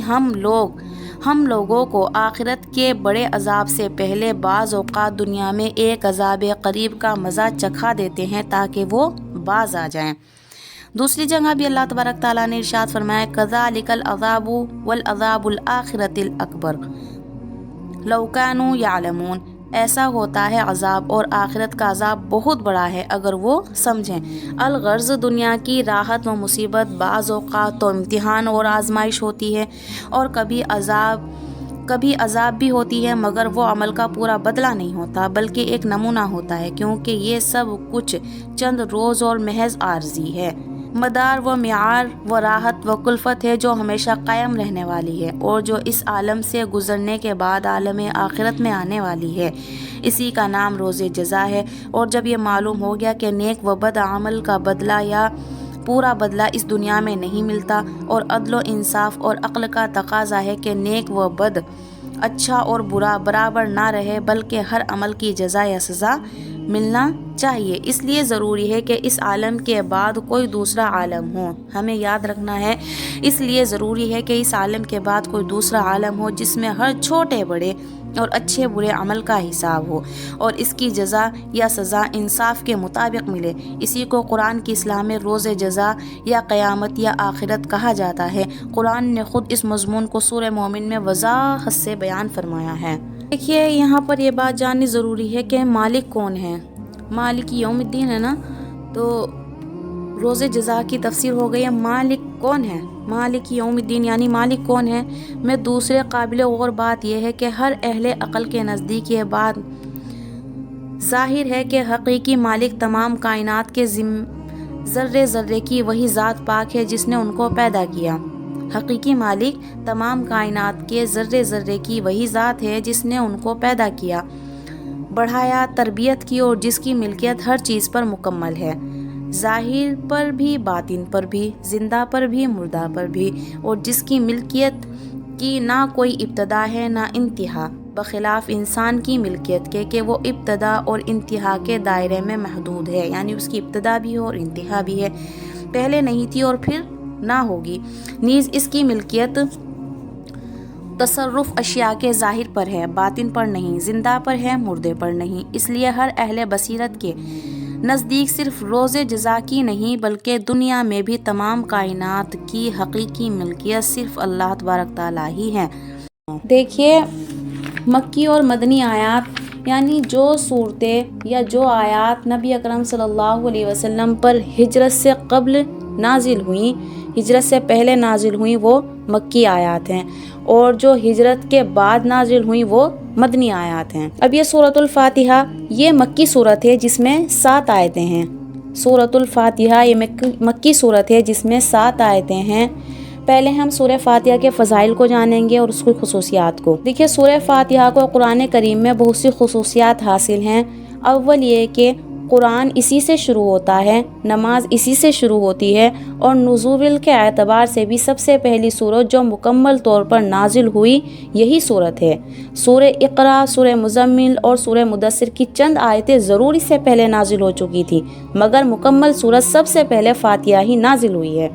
ہم لوگوں کو آخرت کے بڑے عذاب سے پہلے بعض اوقات دنیا میں ایک عذاب قریب کا مزہ چکھا دیتے ہیں تاکہ وہ باز آ جائیں۔ دوسری جگہ بھی اللہ تبارک تعالیٰ نے ارشاد فرمایا كَذَلِكَ الْعَذَابُ وَالْعَذَابُ الْآخِرَةِ الْأَكْبَرُ لَوْ كَانُوا يَعْلَمُونَ، ایسا ہوتا ہے عذاب اور آخرت کا عذاب بہت بڑا ہے اگر وہ سمجھیں۔ الغرض دنیا کی راحت و مصیبت بعض اوقات تو امتحان اور آزمائش ہوتی ہے، اور کبھی عذاب بھی ہوتی ہے، مگر وہ عمل کا پورا بدلہ نہیں ہوتا بلکہ ایک نمونہ ہوتا ہے، کیونکہ یہ سب کچھ چند روز اور محض عارضی ہے۔ مدار و معیار و راحت و کلفت ہے جو ہمیشہ قائم رہنے والی ہے، اور جو اس عالم سے گزرنے کے بعد عالم آخرت میں آنے والی ہے۔ اسی کا نام روز جزا ہے۔ اور جب یہ معلوم ہو گیا کہ نیک و بد عمل کا بدلہ یا پورا بدلہ اس دنیا میں نہیں ملتا، اور عدل و انصاف اور عقل کا تقاضا ہے کہ نیک و بد، اچھا اور برا برابر نہ رہے، بلکہ ہر عمل کی جزا یا سزا ملنا چاہیے، اس لیے ضروری ہے کہ اس عالم کے بعد کوئی دوسرا عالم ہو۔ ہمیں یاد رکھنا ہے، اس لیے ضروری ہے کہ اس عالم کے بعد کوئی دوسرا عالم ہو جس میں ہر چھوٹے بڑے اور اچھے برے عمل کا حساب ہو اور اس کی جزا یا سزا انصاف کے مطابق ملے۔ اسی کو قرآن کی اصطلاح میں روز جزا یا قیامت یا آخرت کہا جاتا ہے۔ قرآن نے خود اس مضمون کو سورہ مومن میں وضاحت سے بیان فرمایا ہے۔ دیکھیے یہاں پر یہ بات جاننی ضروری ہے کہ مالک کون ہے۔ مالک یوم الدین ہے نا، تو روز جزا کی تفسیر ہو گئی ہے مالک کون ہے، مالک یوم الدین یعنی مالک کون ہے۔ میں دوسرے قابل غور بات یہ ہے کہ ہر اہل عقل کے نزدیک یہ بات ظاہر ہے کہ حقیقی مالک تمام کائنات کے ذرے ذرے کی وہی ذات پاک ہے جس نے ان کو پیدا کیا۔ حقیقی مالک تمام کائنات کے ذرے ذرے کی وہی ذات ہے جس نے ان کو پیدا کیا، بڑھایا، تربیت کی اور جس کی ملکیت ہر چیز پر مکمل ہے، ظاہر پر بھی، باطن پر بھی، زندہ پر بھی، مردہ پر بھی، اور جس کی ملکیت کی نہ کوئی ابتدا ہے نہ انتہا، بخلاف انسان کی ملکیت کے کہ وہ ابتدا اور انتہا کے دائرے میں محدود ہے، یعنی اس کی ابتدا بھی ہو اور انتہا بھی ہے، پہلے نہیں تھی اور پھر نہ ہوگی۔ نیز اس کی ملکیت تصرف اشیاء کے ظاہر پر ہے، باطن پر نہیں، زندہ پر ہے، مردے پر نہیں۔ اس لیے ہر اہل بصیرت کے نزدیک صرف روز جزا کی نہیں بلکہ دنیا میں بھی تمام کائنات کی حقیقی ملکیت صرف اللہ تبارک تعالیٰ ہی ہے۔ دیکھیے مکی اور مدنی آیات یعنی جو صورتیں یا جو آیات نبی اکرم صلی اللہ علیہ وسلم پر ہجرت سے قبل نازل ہوئیں، ہجرت سے پہلے نازل ہوئیں، وہ مکی آیات ہیں، اور جو ہجرت کے بعد نازل ہوئیں وہ مدنی آیات ہیں۔ اب یہ سورۃ الفاتحہ یہ مکی سورت ہے جس میں 7 آیتیں ہیں۔ سورۃ الفاتحہ یہ مکی سورت ہے جس میں 7 آیتیں ہیں۔ پہلے ہم سورہ فاتحہ کے فضائل کو جانیں گے اور اس کی خصوصیات کو۔ دیکھیے سورہ فاتحہ کو قرآن کریم میں بہت سی خصوصیات حاصل ہیں۔ اول یہ کہ قرآن اسی سے شروع ہوتا ہے، نماز اسی سے شروع ہوتی ہے، اور نزول کے اعتبار سے بھی سب سے پہلی سورت جو مکمل طور پر نازل ہوئی یہی سورت ہے۔ سورہ اقرا، سورہ مزمل اور سورہ مدثر کی چند آیتیں ضرور اس سے پہلے نازل ہو چکی تھی، مگر مکمل سورت سب سے پہلے فاتحہ ہی نازل ہوئی ہے۔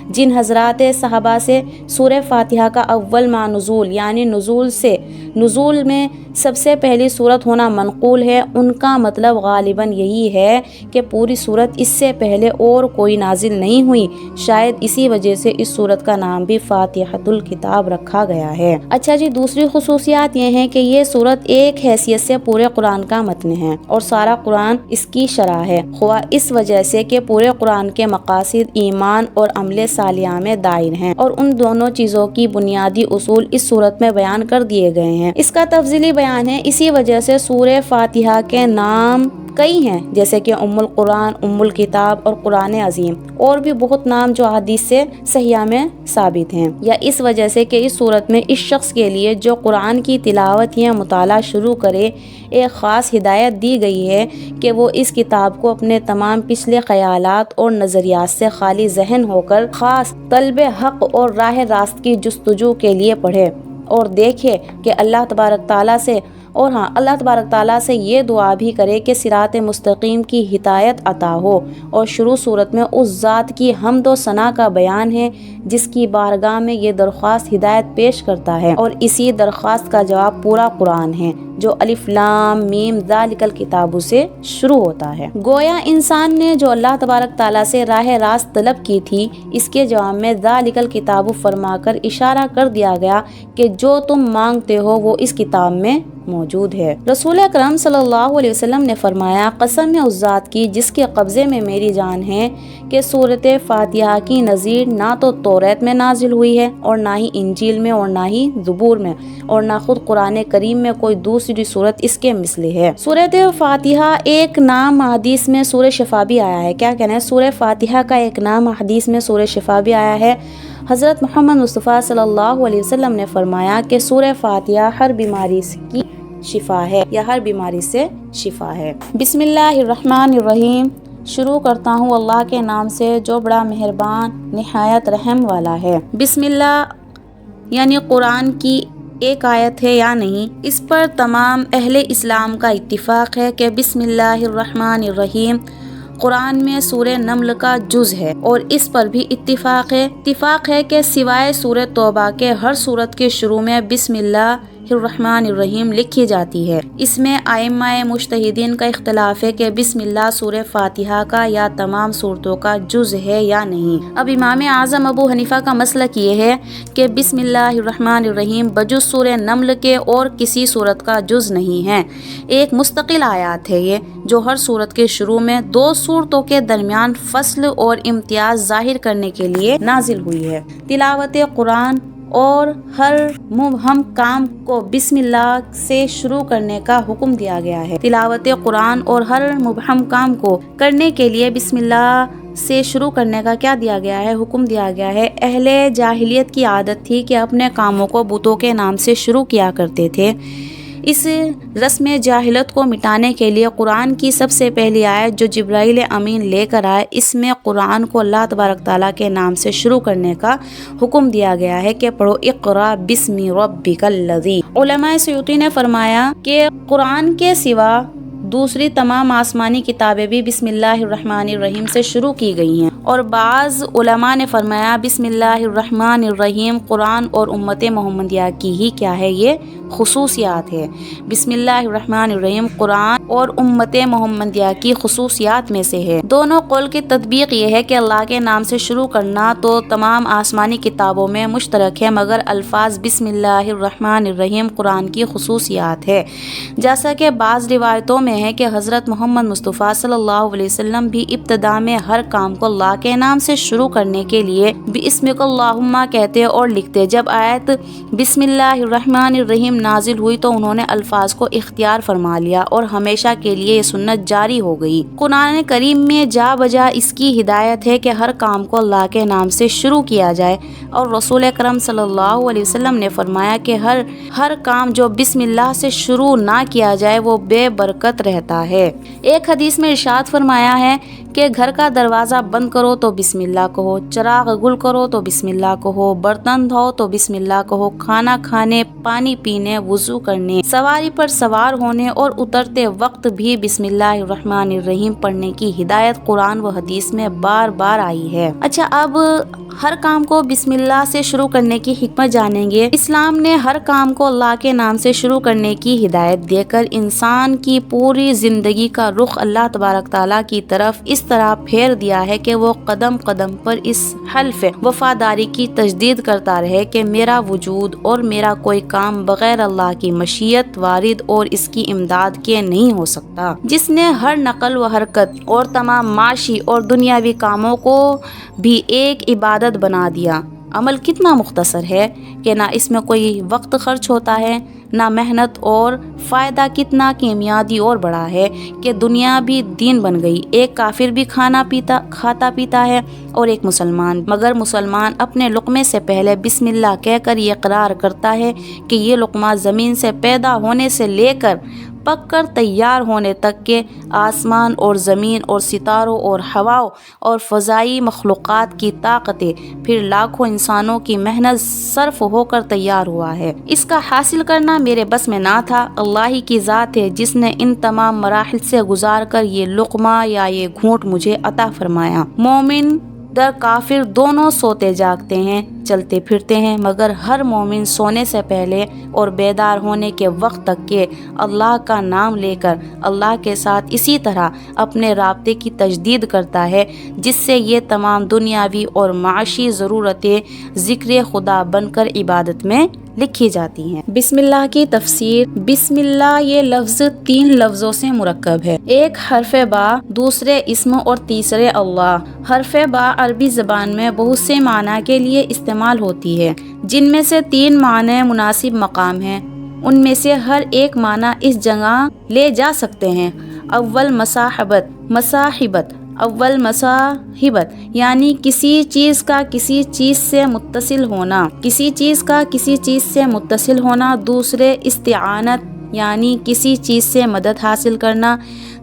جن حضرات صحابہ سے سورہ فاتحہ کا اول مع نزول یعنی نزول میں سب سے پہلی سورت ہونا منقول ہے، ان کا مطلب غالباً یہی ہے کہ پوری سورت اس سے پہلے اور کوئی نازل نہیں ہوئی، شاید اسی وجہ سے اس سورت کا نام بھی فاتحۃ الکتاب رکھا گیا ہے۔ اچھا جی، دوسری خصوصیات یہ ہیں کہ یہ سورت ایک حیثیت سے پورے قرآن کا متن ہے اور سارا قرآن اس کی شرح ہے، خواہ اس وجہ سے کہ پورے قرآن کے مقاصد ایمان اور عمل صالحہ میں دائر ہیں، اور ان دونوں چیزوں کی بنیادی اصول اس سورت میں بیان کر دیے گئے ہیں۔ اس کا تفصیلی بیان ہے، اسی وجہ سے سورہ فاتحہ کے نام کئی ہیں، جیسے کہ ام القرآن، ام الکتاب اور قرآن عظیم، اور بھی بہت نام جو حدیث سے صحیحہ میں ثابت ہیں، یا اس وجہ سے کہ اس سورت میں اس شخص کے لیے جو قرآن کی تلاوت یا مطالعہ شروع کرے ایک خاص ہدایت دی گئی ہے کہ وہ اس کتاب کو اپنے تمام پچھلے خیالات اور نظریات سے خالی ذہن ہو کر خاص طلب حق اور راہ راست کی جستجو کے لیے پڑھے اور دیکھے کہ اللہ تبارک تعالیٰ سے یہ دعا بھی کرے کہ صراط مستقیم کی ہدایت عطا ہو، اور شروع صورت میں اس ذات کی حمد و ثنا کا بیان ہے جس کی بارگاہ میں یہ درخواست ہدایت پیش کرتا ہے، اور اسی درخواست کا جواب پورا قرآن ہے جو الف لام میم ذالک الکتاب سے شروع ہوتا ہے۔ گویا انسان نے جو اللہ تبارک تعالیٰ سے راہ راست طلب کی تھی، اس کے جواب میں ذالک الکتاب فرما کر اشارہ کر دیا گیا کہ جو تم مانگتے ہو وہ اس کتاب میں موجود ہے۔ رسول اکرم صلی اللہ علیہ وسلم نے فرمایا، قسم ہے اس ذات کی جس کے قبضے میں میری جان ہے کہ سورۃ فاتحہ کی نظیر نہ تو توریت میں نازل ہوئی ہے اور نہ ہی انجیل میں اور نہ ہی زبور میں اور نہ خود قرآن کریم میں کوئی دوسری سورت اس کے مثل ہے۔ سورۃ فاتحہ ایک نام حدیث میں سورہ شفا بھی آیا ہے۔ کیا کہنا ہے؟ سورہ فاتحہ کا ایک نام حدیث میں سورہ شفا بھی آیا ہے۔ حضرت محمد مصطفیٰ صلی اللہ علیہ وسلم نے فرمایا کہ سورہ فاتحہ ہر بیماری کی شفا ہے یا ہر بیماری سے شفا ہے۔ بسم اللہ الرحمن الرحیم، شروع کرتا ہوں اللہ کے نام سے جو بڑا مہربان نہایت رحم والا ہے۔ بسم اللہ یعنی قرآن کی ایک آیت ہے یا نہیں، اس پر تمام اہل اسلام کا اتفاق ہے کہ بسم اللہ الرحمن الرحیم قرآن میں سورہ نمل کا جز ہے، اور اس پر بھی اتفاق ہے کہ سوائے سورہ توبہ کے ہر سورت کے شروع میں بسم اللہ الرحمن الرحیم لکھی جاتی ہے۔ اس میں ائمہ مجتہدین کا اختلاف ہے کہ بسم اللہ سورہ فاتحہ کا یا تمام صورتوں کا جز ہے یا نہیں۔ اب امام اعظم ابو حنیفہ کا مسلک یہ ہے کہ بسم اللہ الرحمن الرحیم بجز سورہ نمل کے اور کسی صورت کا جز نہیں ہے، ایک مستقل آیات ہے یہ، جو ہر صورت کے شروع میں 2 صورتوں کے درمیان فصل اور امتیاز ظاہر کرنے کے لیے نازل ہوئی ہے۔ تلاوت قرآن اور ہر مبہم کام کو بسم اللہ سے شروع کرنے کا حکم دیا گیا ہے۔ تلاوت قرآن اور ہر مبہم کام کو کرنے کے لیے بسم اللہ سے شروع کرنے کا کیا دیا گیا ہے؟ حکم دیا گیا ہے۔ اہل جاہلیت کی عادت تھی کہ اپنے کاموں کو بتوں کے نام سے شروع کیا کرتے تھے۔ اس رسم جاہلیت کو مٹانے کے لیے قرآن کی سب سے پہلی آیت جو جبرائیل امین لے کر آئے، اس میں قرآن کو اللہ تبارک تعالیٰ کے نام سے شروع کرنے کا حکم دیا گیا ہے کہ پڑھو اقرا بسم ربک الذی۔ علماء سیوطی نے فرمایا کہ قرآن کے سوا دوسری تمام آسمانی کتابیں بھی بسم اللہ الرحمن الرحیم سے شروع کی گئی ہیں، اور بعض علماء نے فرمایا بسم اللہ الرحمن الرحیم قرآن اور امت محمدیہ کی ہی کیا ہے، یہ خصوصیات ہے۔ بسم اللہ الرحمن الرحیم قرآن اور امت محمدیہ کی خصوصیات میں سے ہے۔ دونوں قول کی تطبیق یہ ہے کہ اللہ کے نام سے شروع کرنا تو تمام آسمانی کتابوں میں مشترک ہے، مگر الفاظ بسم اللہ الرحمن الرحیم قرآن کی خصوصیات ہے، جیسا کہ بعض روایتوں میں ہے کہ حضرت محمد مصطفیٰ صلی اللہ علیہ وسلم بھی ابتدا میں ہر کام کو اللہ کے نام سے شروع کرنے کے لیے بسمک اللہم کہتے اور لکھتے۔ جب آیت بسم اللہ الرحمن الرحیم نازل ہوئی تو انہوں نے الفاظ کو اختیار فرما لیا اور ہمیشہ کے لیے یہ سنت جاری ہو گئی۔ قرآن کریم میں جا بجا اس کی ہدایت ہے کہ ہر کام کو اللہ کے نام سے شروع کیا جائے، اور رسول اکرم صلی اللہ علیہ وسلم نے فرمایا کہ ہر کام جو بسم اللہ سے شروع نہ کیا جائے وہ بے برکت رہتا ہے۔ ایک حدیث میں ارشاد فرمایا ہے کہ گھر کا دروازہ بند کرو تو بسم اللہ کہو، چراغ گل کرو تو بسم اللہ کہو، برتن دھو تو بسم اللہ کہو، کھانا کھانے، پانی پینے، وضو کرنے، سواری پر سوار ہونے اور اترتے وقت بھی بسم اللہ الرحمن الرحیم پڑھنے کی ہدایت قرآن و حدیث میں بار بار آئی ہے۔ اچھا، اب ہر کام کو بسم اللہ سے شروع کرنے کی حکمت جانیں گے۔ اسلام نے ہر کام کو اللہ کے نام سے شروع کرنے کی ہدایت دے کر انسان کی پوری زندگی کا رخ اللہ تبارک تعالیٰ کی طرف اس طرح پھیر دیا ہے کہ وہ قدم قدم پر اس حلف وفاداری کی تجدید کرتا رہے کہ میرا وجود اور میرا کوئی کام بغیر اللہ کی مشیت وارد اور اس کی امداد کے نہیں ہو سکتا۔ جس نے ہر نقل و حرکت اور تمام معاشی اور دنیاوی کاموں کو بھی ایک عبادت بنا دیا۔ عمل کتنا مختصر ہے کہ نہ اس میں کوئی وقت خرچ ہوتا ہے نہ محنت، اور فائدہ کتنا کیمیادی اور بڑا ہے کہ دنیا بھی دین بن گئی۔ ایک کافر بھی کھاتا پیتا ہے اور ایک مسلمان، مگر مسلمان اپنے لقمے سے پہلے بسم اللہ کہہ کر یہ اقرار کرتا ہے کہ یہ لقمہ زمین سے پیدا ہونے سے لے کر پک کر تیار ہونے تک کے آسمان اور زمین اور ستاروں اور ہواؤں اور فضائی مخلوقات کی طاقتیں، پھر لاکھوں انسانوں کی محنت صرف ہو کر تیار ہوا ہے۔ اس کا حاصل کرنا میرے بس میں نہ تھا، اللہ ہی کی ذات ہے جس نے ان تمام مراحل سے گزار کر یہ لقمہ یا یہ گھونٹ مجھے عطا فرمایا۔ مومن در کافر دونوں سوتے جاگتے ہیں، چلتے پھرتے ہیں، مگر ہر مومن سونے سے پہلے اور بیدار ہونے کے وقت تک کے اللہ کا نام لے کر اللہ کے ساتھ اسی طرح اپنے رابطے کی تجدید کرتا ہے، جس سے یہ تمام دنیاوی اور معاشی ضرورتیں ذکر خدا بن کر عبادت میں لکھی جاتی ہیں۔ بسم اللہ کی تفسیر۔ بسم اللہ یہ لفظ 3 لفظوں سے مرکب ہے، ایک حرف با، دوسرے اسم اور تیسرے اللہ۔ حرف با عربی زبان میں بہت سے معنی کے لیے استعمال ہوتی ہے، جن میں سے 3 معنی مناسب مقام ہیں، ان میں سے ہر ایک معنی اس جگہ لے جا سکتے ہیں۔ اول مصاحبت یعنی کسی چیز کا کسی چیز سے متصل ہونا، کسی چیز کا کسی چیز سے متصل ہونا۔ دوسرے استعانت یعنی کسی چیز سے مدد حاصل کرنا۔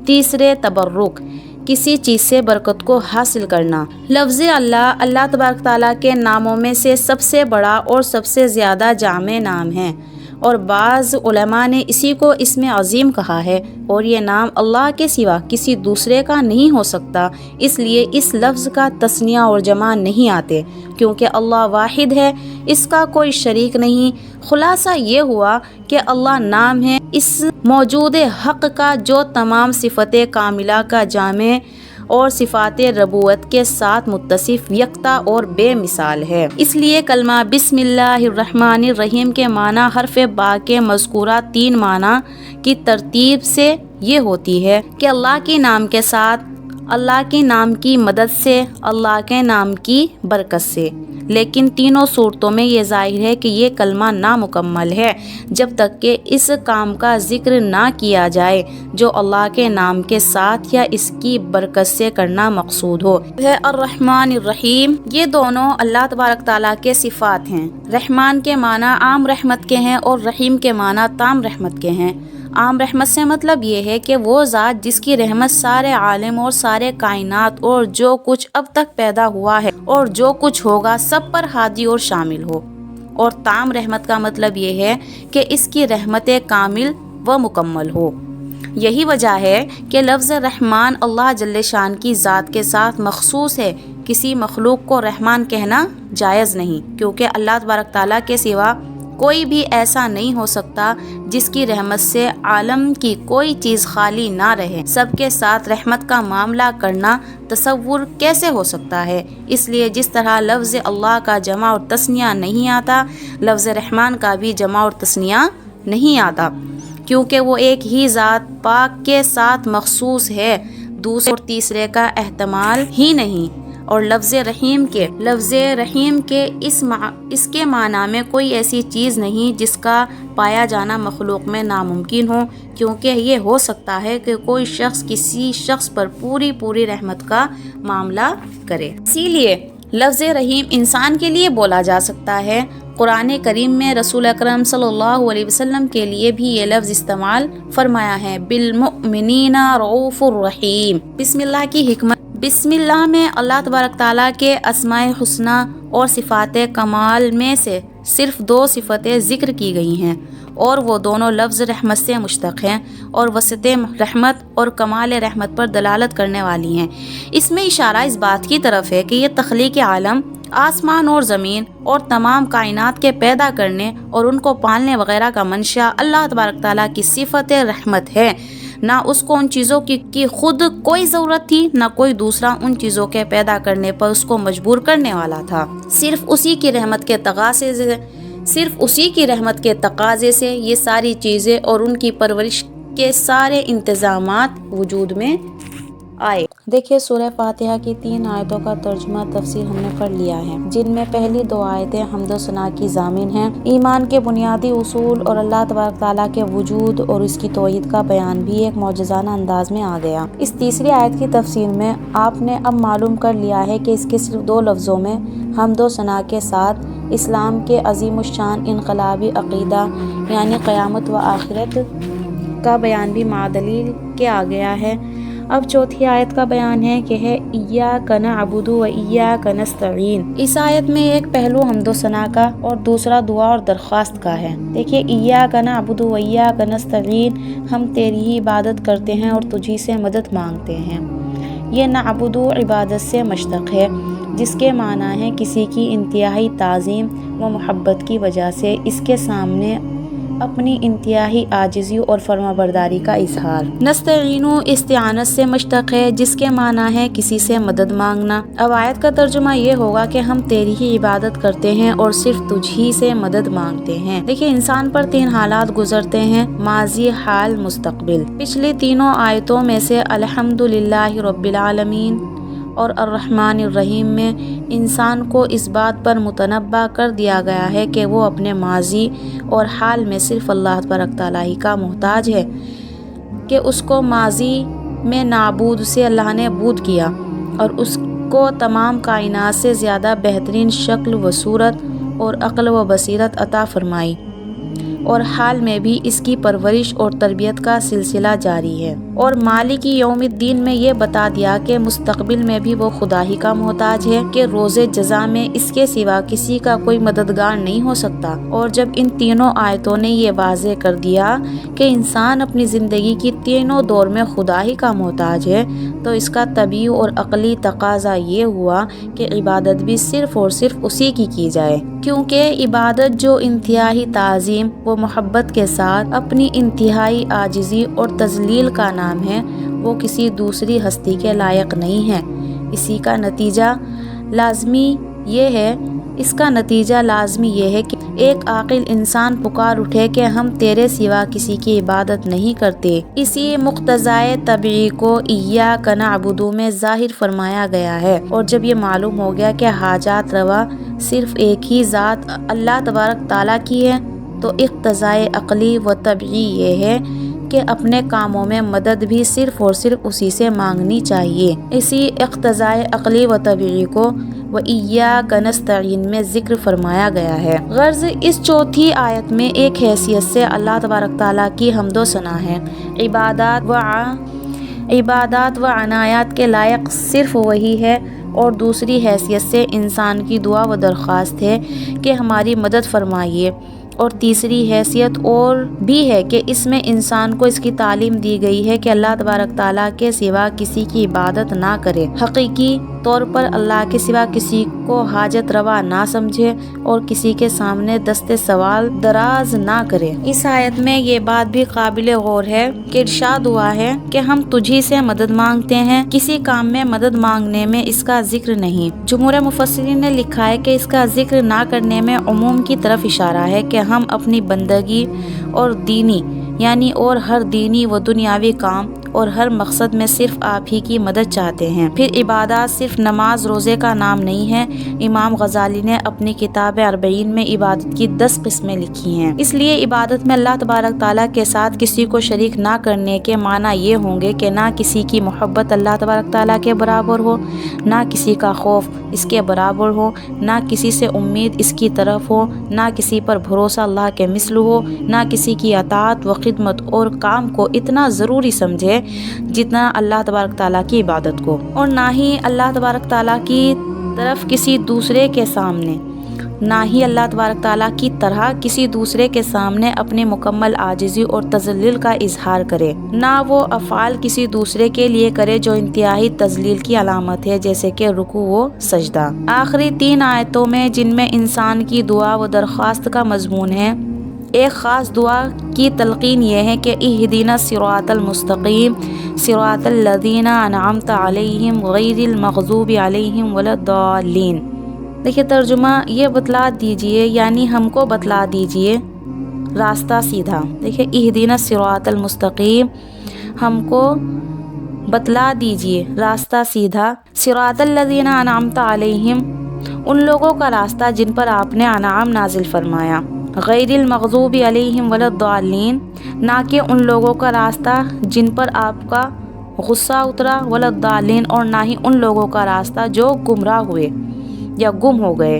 تیسرے تبرک، کسی چیز سے برکت کو حاصل کرنا۔ لفظ اللہ تبارک تعالیٰ کے ناموں میں سے سب سے بڑا اور سب سے زیادہ جامع نام ہے۔ اور بعض علماء نے اسی کو اسم عظیم کہا ہے، اور یہ نام اللہ کے سوا کسی دوسرے کا نہیں ہو سکتا، اس لیے اس لفظ کا تثنیہ اور جمع نہیں آتے، کیونکہ اللہ واحد ہے، اس کا کوئی شریک نہیں۔ خلاصہ یہ ہوا کہ اللہ نام ہے اس موجود حق کا جو تمام صفت کاملہ کا جامع اور صفات ربوت کے ساتھ متصف، یکتا اور بے مثال ہے۔ اس لیے کلمہ بسم اللہ الرحمن الرحیم کے معنی حرف با کے مذکورہ 3 معنی کی ترتیب سے یہ ہوتی ہے کہ اللہ کے نام کے ساتھ، اللہ کے نام کی مدد سے، اللہ کے نام کی برکت سے۔ لیکن تینوں صورتوں میں یہ ظاہر ہے کہ یہ کلمہ نامکمل ہے جب تک کہ اس کام کا ذکر نہ کیا جائے جو اللہ کے نام کے ساتھ یا اس کی برکت سے کرنا مقصود ہو۔ الرحمن الرحیم، یہ دونوں اللہ تبارک تعالیٰ کے صفات ہیں۔ رحمان کے معنی عام رحمت کے ہیں اور رحیم کے معنی تام رحمت کے ہیں۔ عام رحمت سے مطلب یہ ہے کہ وہ ذات جس کی رحمت سارے عالم اور سارے کائنات اور جو کچھ اب تک پیدا ہوا ہے اور جو کچھ ہوگا سب پر ہادی اور شامل ہو، اور تام رحمت کا مطلب یہ ہے کہ اس کی رحمت کامل و مکمل ہو۔ یہی وجہ ہے کہ لفظ رحمان اللہ جل شان کی ذات کے ساتھ مخصوص ہے، کسی مخلوق کو رحمان کہنا جائز نہیں، کیونکہ اللہ تبارک تعالیٰ کے سوا کوئی بھی ایسا نہیں ہو سکتا جس کی رحمت سے عالم کی کوئی چیز خالی نہ رہے۔ سب کے ساتھ رحمت کا معاملہ کرنا تصور کیسے ہو سکتا ہے؟ اس لیے جس طرح لفظ اللہ کا جمع اور تثنیہ نہیں آتا، لفظ رحمان کا بھی جمع اور تثنیہ نہیں آتا، کیونکہ وہ ایک ہی ذات پاک کے ساتھ مخصوص ہے، دوسرے اور تیسرے کا احتمال ہی نہیں۔ اور لفظ رحیم کے اس کے معنی میں کوئی ایسی چیز نہیں جس کا پایا جانا مخلوق میں ناممکن ہو، کیونکہ یہ ہو سکتا ہے کہ کوئی شخص کسی شخص پر پوری رحمت کا معاملہ کرے۔ اسی لیے لفظ رحیم انسان کے لیے بولا جا سکتا ہے۔ قرآن کریم میں رسول اکرم صلی اللہ علیہ وسلم کے لیے بھی یہ لفظ استعمال فرمایا ہے، بالمؤمنین رؤوف الرحیم۔ بسم اللہ کی حکمت، بسم اللہ میں اللہ تبارک تعالیٰ کے اسماء حسنی اور صفات کمال میں سے صرف 2 صفتیں ذکر کی گئی ہیں، اور وہ دونوں لفظ رحمت سے مشتق ہیں اور وسعت رحمت اور کمال رحمت پر دلالت کرنے والی ہیں۔ اس میں اشارہ اس بات کی طرف ہے کہ یہ تخلیق عالم، آسمان اور زمین اور تمام کائنات کے پیدا کرنے اور ان کو پالنے وغیرہ کا منشا اللہ تبارک تعالیٰ کی صفت رحمت ہے۔ نہ اس کو ان چیزوں کی خود کوئی ضرورت تھی، نہ کوئی دوسرا ان چیزوں کے پیدا کرنے پر اس کو مجبور کرنے والا تھا۔ صرف اسی کی رحمت کے تقاضے سے یہ ساری چیزیں اور ان کی پرورش کے سارے انتظامات وجود میں آئے۔ دیکھیے سورہ فاتحہ کی 3 آیتوں کا ترجمہ تفسیر ہم نے پڑھ لیا ہے، جن میں پہلی 2 آیتیں حمد و ثنا کی ضامن ہیں، ایمان کے بنیادی اصول اور اللہ تبارک تعالیٰ کے وجود اور اس کی توحید کا بیان بھی ایک معجزانہ انداز میں آ گیا۔ اس تیسری آیت کی تفسیر میں آپ نے اب معلوم کر لیا ہے کہ اس کے صرف 2 لفظوں میں حمد و ثنا کے ساتھ اسلام کے عظیم الشان انقلابی عقیدہ یعنی قیامت و آخرت کا بیان بھی معدلیل کے آ گیا ہے۔ اب چوتھی آیت کا بیان ہے کہ ہے ایاک نعبد و ایاک نستعین۔ اس آیت میں ایک پہلو حمد و ثنا کا اور دوسرا دعا اور درخواست کا ہے۔ دیکھیے ایاک نعبد و ایاک نستعین، ہم تیری ہی عبادت کرتے ہیں اور تجھی سے مدد مانگتے ہیں۔ یہ نعبد عبادت سے مشتق ہے، جس کے معنی ہے کسی کی انتہائی تعظیم و محبت کی وجہ سے اس کے سامنے اپنی انتہائی عاجزی اور فرما برداری کا اظہار۔ نستعین استعانت سے مشتق ہے، جس کے معنی ہے کسی سے مدد مانگنا۔ اب آیت کا ترجمہ یہ ہوگا کہ ہم تیری ہی عبادت کرتے ہیں اور صرف تجھ ہی سے مدد مانگتے ہیں۔ دیکھیں انسان پر 3 حالات گزرتے ہیں، ماضی، حال، مستقبل۔ پچھلی تینوں آیتوں میں سے الحمدللہ رب العالمین اور الرحمن الرحیم میں انسان کو اس بات پر متنبہ کر دیا گیا ہے کہ وہ اپنے ماضی اور حال میں صرف اللہ تبارک تعالیٰ ہی کا محتاج ہے، کہ اس کو ماضی میں نابود سے اللہ نے بود کیا اور اس کو تمام کائنات سے زیادہ بہترین شکل و صورت اور عقل و بصیرت عطا فرمائی، اور حال میں بھی اس کی پرورش اور تربیت کا سلسلہ جاری ہے، اور مالک یوم الدین میں یہ بتا دیا کہ مستقبل میں بھی وہ خدا ہی کا محتاج ہے، کہ روز جزا میں اس کے سوا کسی کا کوئی مددگار نہیں ہو سکتا۔ اور جب ان تینوں آیتوں نے یہ واضح کر دیا کہ انسان اپنی زندگی کی تینوں دور میں خدا ہی کا محتاج ہے، تو اس کا طبیعی اور عقلی تقاضا یہ ہوا کہ عبادت بھی صرف اور صرف اسی کی جائے، کیونکہ عبادت جو انتہائی تعظیم و محبت کے ساتھ اپنی انتہائی عاجزی اور تذلیل کا نام ہے، وہ کسی دوسری ہستی کے لائق نہیں ہے۔ اس کا نتیجہ لازمی یہ ہے کہ ایک عاقل انسان پکار اٹھے کہ ہم تیرے سوا کسی کی عبادت نہیں کرتے۔ اسی مقتضائے طبیعی کو ایاک نعبد میں ظاہر فرمایا گیا ہے، اور جب یہ معلوم ہو گیا کہ حاجات روا صرف ایک ہی ذات اللہ تبارک تعالیٰ کی ہے، تو اقتضائے عقلی و طبیعی یہ ہے کہ اپنے کاموں میں مدد بھی صرف اور صرف اسی سے مانگنی چاہیے۔ اسی اقتضائے عقلی و طبیعی کو وَإِيَّاكَ نَسْتَعِينُ میں ذکر فرمایا گیا ہے۔ غرض اس چوتھی آیت میں ایک حیثیت سے اللہ تبارک تعالیٰ کی حمد و ثنا ہے، عبادات و عنایات کے لائق صرف وہی ہے، اور دوسری حیثیت سے انسان کی دعا و درخواست ہے کہ ہماری مدد فرمائیے، اور تیسری حیثیت اور بھی ہے کہ اس میں انسان کو اس کی تعلیم دی گئی ہے کہ اللہ تبارک تعالیٰ کے سوا کسی کی عبادت نہ کرے، حقیقی طور پر اللہ کے سوا کسی کو حاجت روا نہ سمجھے، اور کسی کے سامنے دست سوال دراز نہ کرے۔ اس آیت میں یہ بات بھی قابل غور ہے کہ ارشاد ہوا ہے کہ ہم تجھی سے مدد مانگتے ہیں، کسی کام میں مدد مانگنے میں اس کا ذکر نہیں۔ جمہور مفسرین نے لکھا ہے کہ اس کا ذکر نہ کرنے میں عموم کی طرف اشارہ ہے کہ ہم اپنی بندگی اور اور ہر دینی و دنیاوی کام اور ہر مقصد میں صرف آپ ہی کی مدد چاہتے ہیں۔ پھر عبادات صرف نماز روزے کا نام نہیں ہے۔ امام غزالی نے اپنی کتاب 40 میں عبادت کی 10 قسمیں لکھی ہیں۔ اس لیے عبادت میں اللہ تبارک تعالیٰ کے ساتھ کسی کو شریک نہ کرنے کے معنی یہ ہوں گے کہ نہ کسی کی محبت اللہ تبارک تعالیٰ کے برابر ہو، نہ کسی کا خوف اس کے برابر ہو، نہ کسی سے امید اس کی طرف ہو، نہ کسی پر بھروسہ اللہ کے مثل ہو، نہ کسی کی اطاعت و خدمت اور کام کو اتنا ضروری سمجھے جتنا اللہ تبارک تعالیٰ کی عبادت کو، اور نہ ہی اللہ تبارک تعالیٰ کی طرف کسی دوسرے کے سامنے کسی دوسرے کے سامنے اپنی مکمل عاجزی اور تذلیل کا اظہار کرے، نہ وہ افعال کسی دوسرے کے لیے کرے جو انتہائی تذلیل کی علامت ہے، جیسے کہ رکوع و سجدہ۔ آخری 3 آیتوں میں جن میں انسان کی دعا و درخواست کا مضمون ہے، ایک خاص دعا کی تلقین یہ ہے کہ اہدنا الصراط المستقیم صراط الذین انعمت علیہم غیر المغضوب علیہم ولا الضالین۔ دیکھیے ترجمہ، یہ بتلا دیجئے، یعنی ہم کو بتلا دیجئے راستہ سیدھا۔ دیکھیے اہدنا الصراط المستقیم، ہم کو بتلا دیجئے راستہ سیدھا، صراط الذین انعمت علیہم، ان لوگوں کا راستہ جن پر آپ نے انعام نازل فرمایا، غیر المغضوب علیہم ولا الضالین، نہ کہ ان لوگوں کا راستہ جن پر آپ کا غصہ اترا، ولا الضالین، اور نہ ہی ان لوگوں کا راستہ جو گمراہ ہوئے یا گم ہو گئے۔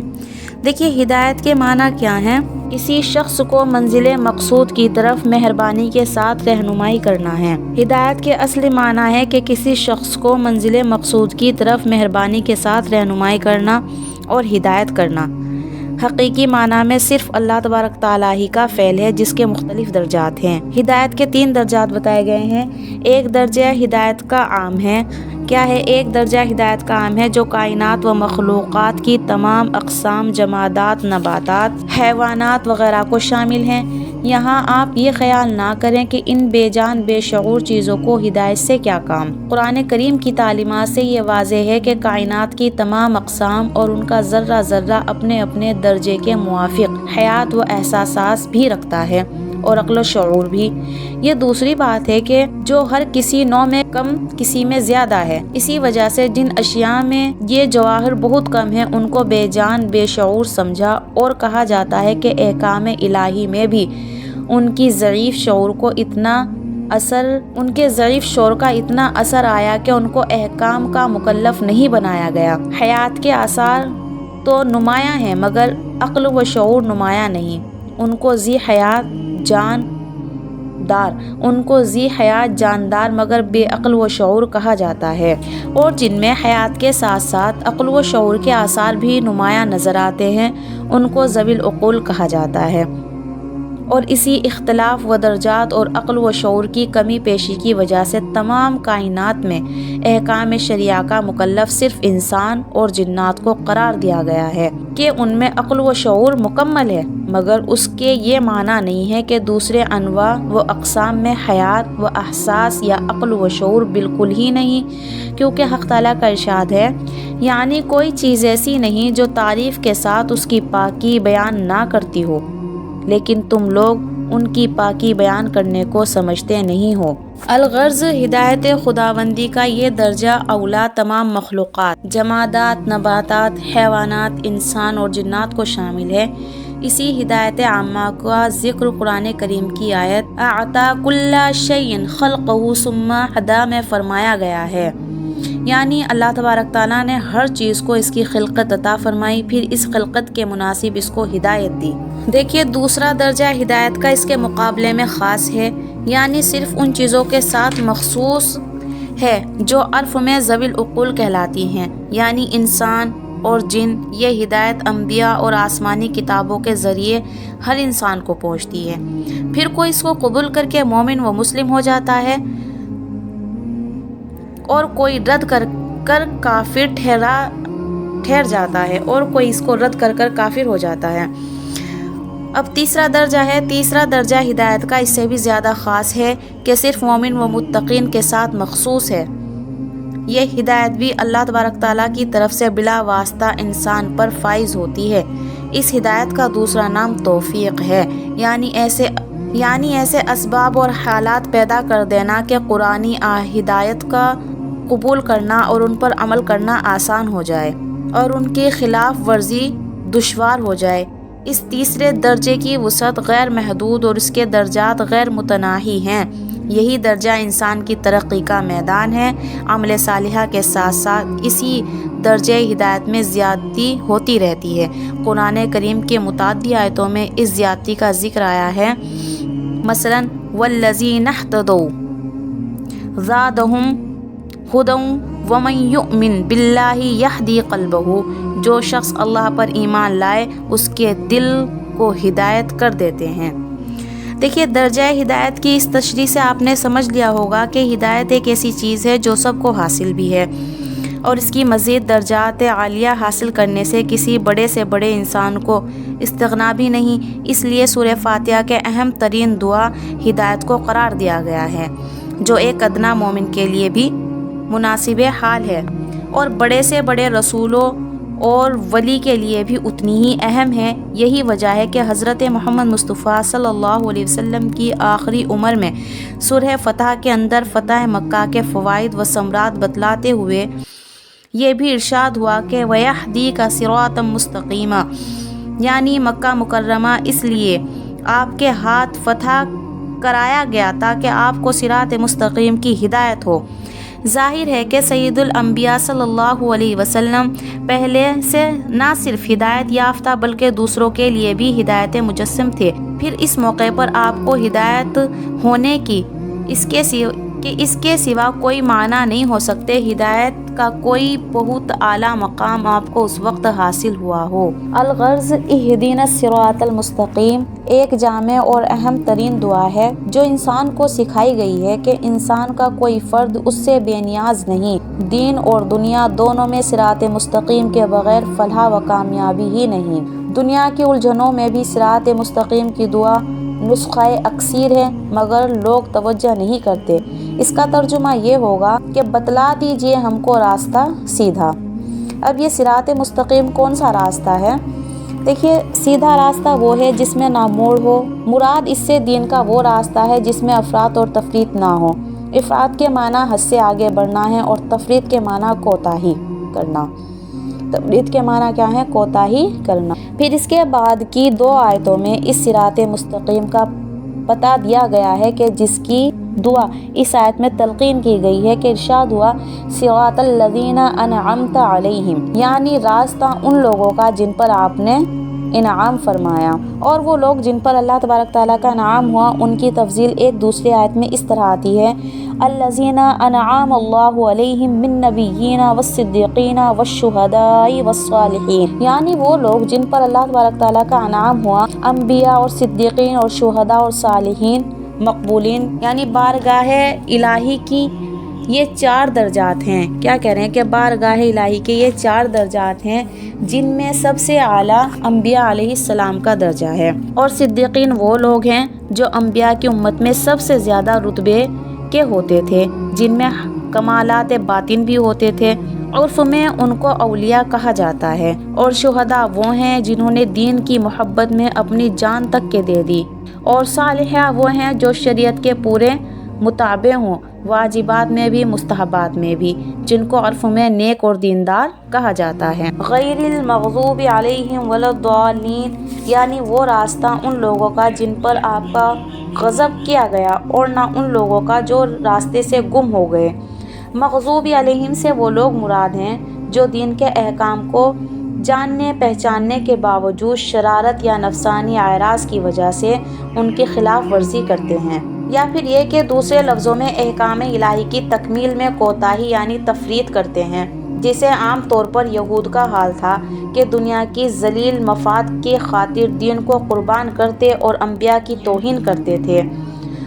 دیکھیے ہدایت کے معنی کیا ہیں؟ کسی شخص کو منزل مقصود کی طرف مہربانی کے ساتھ رہنمائی کرنا ہے۔ ہدایت کے اصل معنی ہے کہ کسی شخص کو منزل مقصود کی طرف مہربانی کے ساتھ رہنمائی کرنا اور ہدایت کرنا۔ حقیقی معنی میں صرف اللہ تبارک تعالیٰ ہی کا فعل ہے، جس کے مختلف درجات ہیں۔ ہدایت کے 3 درجات بتائے گئے ہیں۔ ایک درجہ ہدایت کا عام ہے۔ کیا ہے؟ ایک درجہ ہدایت کا عام ہے جو کائنات و مخلوقات کی تمام اقسام، جمادات، نباتات، حیوانات وغیرہ کو شامل ہیں۔ یہاں آپ یہ خیال نہ کریں کہ ان بے جان بے شعور چیزوں کو ہدایت سے کیا کام۔ قرآن کریم کی تعلیمات سے یہ واضح ہے کہ کائنات کی تمام اقسام اور ان کا ذرہ ذرہ اپنے اپنے درجے کے موافق حیات و احساسات بھی رکھتا ہے، اور عقل و شعور بھی۔ یہ دوسری بات ہے کہ جو ہر کسی نوع میں کم کسی میں زیادہ ہے، اسی وجہ سے جن اشیاء میں یہ جواہر بہت کم ہیں ان کو بے جان بے شعور سمجھا، اور کہا جاتا ہے کہ احکام الہی میں بھی ان کے ضعیف شعور کا اتنا اثر آیا کہ ان کو احکام کا مکلف نہیں بنایا گیا۔ حیات کے آثار تو نمایاں ہیں مگر عقل و شعور نمایاں نہیں، ان کو ذی حیات جاندار، ان کو ذی حیات جاندار مگر بے عقل و شعور کہا جاتا ہے، اور جن میں حیات کے ساتھ ساتھ عقل و شعور کے آثار بھی نمایاں نظر آتے ہیں ان کو ذوی العقول کہا جاتا ہے۔ اور اسی اختلاف و درجات اور عقل و شعور کی کمی پیشی کی وجہ سے تمام کائنات میں احکام شرعیہ کا مکلف صرف انسان اور جنات کو قرار دیا گیا ہے کہ ان میں عقل و شعور مکمل ہے، مگر اس کے یہ معنی نہیں ہے کہ دوسرے انواع و اقسام میں حیات و احساس یا عقل و شعور بالکل ہی نہیں، کیونکہ حق تعالیٰ کا ارشاد ہے، یعنی کوئی چیز ایسی نہیں جو تعریف کے ساتھ اس کی پاکی بیان نہ کرتی ہو، لیکن تم لوگ ان کی پاکی بیان کرنے کو سمجھتے نہیں ہو۔ الغرض ہدایت خداوندی کا یہ درجہ اولا تمام مخلوقات، جمادات، نباتات، حیوانات، انسان اور جنات کو شامل ہے۔ اسی ہدایت عامہ کا ذکر قرآن کریم کی آیت اعطیٰ کل شیء خلقہ ثم ہدیٰ میں فرمایا گیا ہے، یعنی اللہ تبارک تعالیٰ نے ہر چیز کو اس کی خلقت عطا فرمائی، پھر اس خلقت کے مناسب اس کو ہدایت دی۔ دیکھیے دوسرا درجہ ہدایت کا اس کے مقابلے میں خاص ہے، یعنی صرف ان چیزوں کے ساتھ مخصوص ہے جو عرف میں ذوی العقول کہلاتی ہیں، یعنی انسان اور جن۔ یہ ہدایت انبیاء اور آسمانی کتابوں کے ذریعے ہر انسان کو پہنچتی ہے، پھر کوئی اس کو قبول کر کے مومن و مسلم ہو جاتا ہے اور کوئی رد کر کافر ٹھہر جاتا ہے، اور کوئی اس کو رد کر کافر ہو جاتا ہے۔ اب تیسرا درجہ ہے، تیسرا درجہ ہدایت کا اس سے بھی زیادہ خاص ہے کہ صرف مومن و متقین کے ساتھ مخصوص ہے۔ یہ ہدایت بھی اللہ تبارک تعالیٰ کی طرف سے بلا واسطہ انسان پر فائز ہوتی ہے۔ اس ہدایت کا دوسرا نام توفیق ہے، یعنی ایسے اسباب اور حالات پیدا کر دینا کہ قرآنی ہدایت کا قبول کرنا اور ان پر عمل کرنا آسان ہو جائے اور ان کی خلاف ورزی دشوار ہو جائے۔ اس تیسرے درجے کی وسعت غیر محدود اور اس کے درجات غیر متناہی ہیں۔ یہی درجہ انسان کی ترقی کا میدان ہے۔ عمل صالحہ کے ساتھ ساتھ اسی درجے ہدایت میں زیادتی ہوتی رہتی ہے۔ قرآن کریم کے متعدد آیتوں میں اس زیادتی کا ذکر آیا ہے، مثلاً والذین اہتدوا زادہم ہدی ومن یؤمن باللہ یہدی قلبہ، جو شخص اللہ پر ایمان لائے اس کے دل کو ہدایت کر دیتے ہیں۔ دیکھیے درجہ ہدایت کی اس تشریح سے آپ نے سمجھ لیا ہوگا کہ ہدایت ایک ایسی چیز ہے جو سب کو حاصل بھی ہے، اور اس کی مزید درجات عالیہ حاصل کرنے سے کسی بڑے سے بڑے انسان کو استغنا بھی نہیں۔ اس لیے سورہ فاتحہ کے اہم ترین دعا ہدایت کو قرار دیا گیا ہے، جو ایک ادنا مومن کے لیے بھی مناسب حال ہے، اور بڑے سے بڑے رسولوں اور ولی کے لیے بھی اتنی ہی اہم ہے۔ یہی وجہ ہے کہ حضرت محمد مصطفیٰ صلی اللہ علیہ وسلم کی آخری عمر میں سورہ فتح کے اندر فتح مکہ کے فوائد و ثمرات بتلاتے ہوئے یہ بھی ارشاد ہوا کہ وَيَهْدِيكَ صِرَاطًا مُسْتَقِيمًا، یعنی مکہ مکرمہ اس لیے آپ کے ہاتھ فتح کرایا گیا تاکہ آپ کو صراط مستقیم کی ہدایت ہو۔ ظاہر ہے کہ سید الانبیاء صلی اللہ علیہ وسلم پہلے سے نہ صرف ہدایت یافتہ بلکہ دوسروں کے لیے بھی ہدایت مجسم تھے۔ پھر اس موقع پر آپ کو ہدایت ہونے کی اس کے سوا کوئی معنی نہیں ہو سکتے، ہدایت کا کوئی بہت اعلیٰ مقام آپ کو اس وقت حاصل ہوا ہو۔ الغرض اہدنا الصراط المستقیم ایک جامع اور اہم ترین دعا ہے جو انسان کو سکھائی گئی ہے کہ انسان کا کوئی فرد اس سے بے نیاز نہیں۔ دین اور دنیا دونوں میں صراط مستقیم کے بغیر فلاح و کامیابی ہی نہیں۔ دنیا کی الجھنوں میں بھی صراط مستقیم کی دعا نسخہ اکثیر ہے، مگر لوگ توجہ نہیں کرتے۔ اس کا ترجمہ یہ ہوگا کہ بتلا دیجئے ہم کو راستہ سیدھا۔ اب یہ صراط مستقیم کون سا راستہ ہے؟ دیکھیے سیدھا راستہ وہ ہے جس میں نہ موڑ ہو۔ مراد اس سے دین کا وہ راستہ ہے جس میں افراط اور تفریط نہ ہو۔ افراط کے معنی حد سے آگے بڑھنا ہے اور تفریط کے معنی کوتاہی کرنا۔ تفریط کے معنی کیا ہے؟ کوتاہی کرنا۔ پھر اس کے بعد کی 2 آیتوں میں اس صراط مستقیم کا بتا دیا گیا ہے کہ جس کی دعا اس آیت میں تلقین کی گئی ہے کہ ارشاد ہوا صراط الذین انعمت علیہم، یعنی راستہ ان لوگوں کا جن پر آپ نے انعام فرمایا۔ اور وہ لوگ جن پر اللہ تبارک تعالیٰ کا انعام ہوا ان کی تفضیل ایک دوسری آیت میں اس طرح آتی ہے، الذین انعم اللہ علیہم من نبیین والصدیقین والشہداء والصالحین، یعنی وہ لوگ جن پر اللہ تبارک تعالیٰ کا انعام ہوا، انبیاء اور صدیقین اور شہداء اور صالحین مقبولین، یعنی بارگاہ الہی کی یہ 4 درجات ہیں۔ کیا کہہ رہے ہیں کہ بارگاہ الہی کے یہ 4 درجات ہیں جن میں سب سے اعلیٰ انبیاء علیہ السلام کا درجہ ہے، اور صدیقین وہ لوگ ہیں جو انبیاء کی امت میں سب سے زیادہ رتبے کے ہوتے تھے، جن میں کمالات باطن بھی ہوتے تھے، عرف میں ان کو اولیاء کہا جاتا ہے، اور شہداء وہ ہیں جنہوں نے دین کی محبت میں اپنی جان تک کے دے دی، اور صالحہ وہ ہیں جو شریعت کے پورے متابع ہوں، واجبات میں بھی مستحبات میں بھی، جن کو عرف میں نیک اور دیندار کہا جاتا ہے۔ غیر المغضوب علیہم ولا الضالین، یعنی وہ راستہ ان لوگوں کا جن پر آپ کا غضب کیا گیا، اور نہ ان لوگوں کا جو راستے سے گم ہو گئے۔ مغضوب علیہم سے وہ لوگ مراد ہیں جو دین کے احکام کو جاننے پہچاننے کے باوجود شرارت یا نفسانی اعراض کی وجہ سے ان کی خلاف ورزی کرتے ہیں، یا پھر یہ کہ دوسرے لفظوں میں احکام الہی کی تکمیل میں کوتاہی یعنی تفریط کرتے ہیں، جسے عام طور پر یہود کا حال تھا کہ دنیا کی ذلیل مفاد کی خاطر دین کو قربان کرتے اور انبیاء کی توہین کرتے تھے۔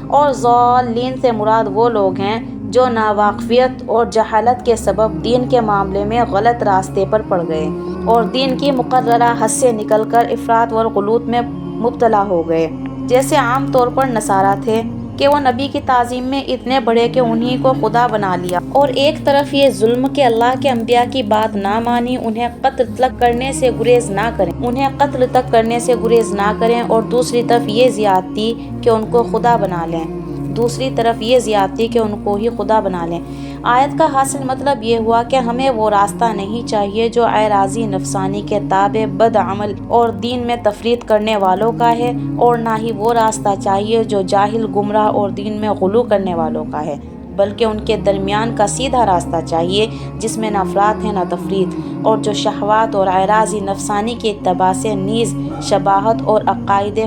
اور ضالین سے مراد وہ لوگ ہیں جو ناواقفیت اور جہالت کے سبب دین کے معاملے میں غلط راستے پر پڑ گئے اور دین کی مقررہ حد سے نکل کر افراط والغلوط میں مبتلا ہو گئے، جیسے عام طور پر نصارہ تھے کہ وہ نبی کی تعظیم میں اتنے بڑے کہ انہی کو خدا بنا لیا، اور ایک طرف یہ ظلم کہ اللہ کے انبیاء کی بات نہ مانی، انہیں قتل تک کرنے سے گریز نہ کریں، اور دوسری طرف یہ زیادتی کہ ان کو خدا بنا لیں، ہی خدا بنا لیں۔ آیت کا حاصل مطلب یہ ہوا کہ ہمیں وہ راستہ نہیں چاہیے جو اعراضی نفسانی کے تابع بد عمل اور دین میں تفریط کرنے والوں کا ہے، اور نہ ہی وہ راستہ چاہیے جو جاہل گمراہ اور دین میں غلو کرنے والوں کا ہے، بلکہ ان کے درمیان کا سیدھا راستہ چاہیے جس میں نہ افراط ہے نہ تفریط، اور جو شہوات اور اعراضی نفسانی کے اتباع سے نیز شباہت اور عقائد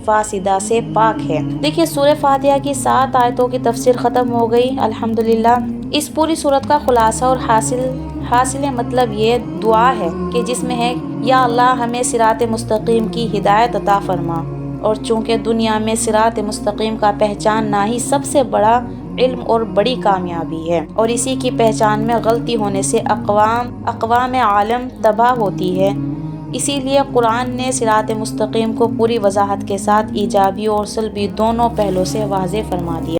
فاسدہ سے پاک ہے۔ دیکھیے سورہ فاتحہ کی 7 آیتوں کی تفسیر ختم ہو گئی الحمدللہ۔ اس پوری سورت کا خلاصہ اور حاصل مطلب یہ دعا ہے کہ جس میں ہے، یا اللہ ہمیں صراط مستقیم کی ہدایت عطا فرما، اور چونکہ دنیا میں صراط مستقیم کا پہچاننا ہی سب سے بڑا علم اور بڑی کامیابی ہے، اور اسی کی پہچان میں غلطی ہونے سے اقوام عالم تباہ ہوتی ہے، اسی لیے قرآن نے صراط مستقیم کو پوری وضاحت کے ساتھ ایجابی اور سلبی دونوں پہلوں سے واضح فرما دیا۔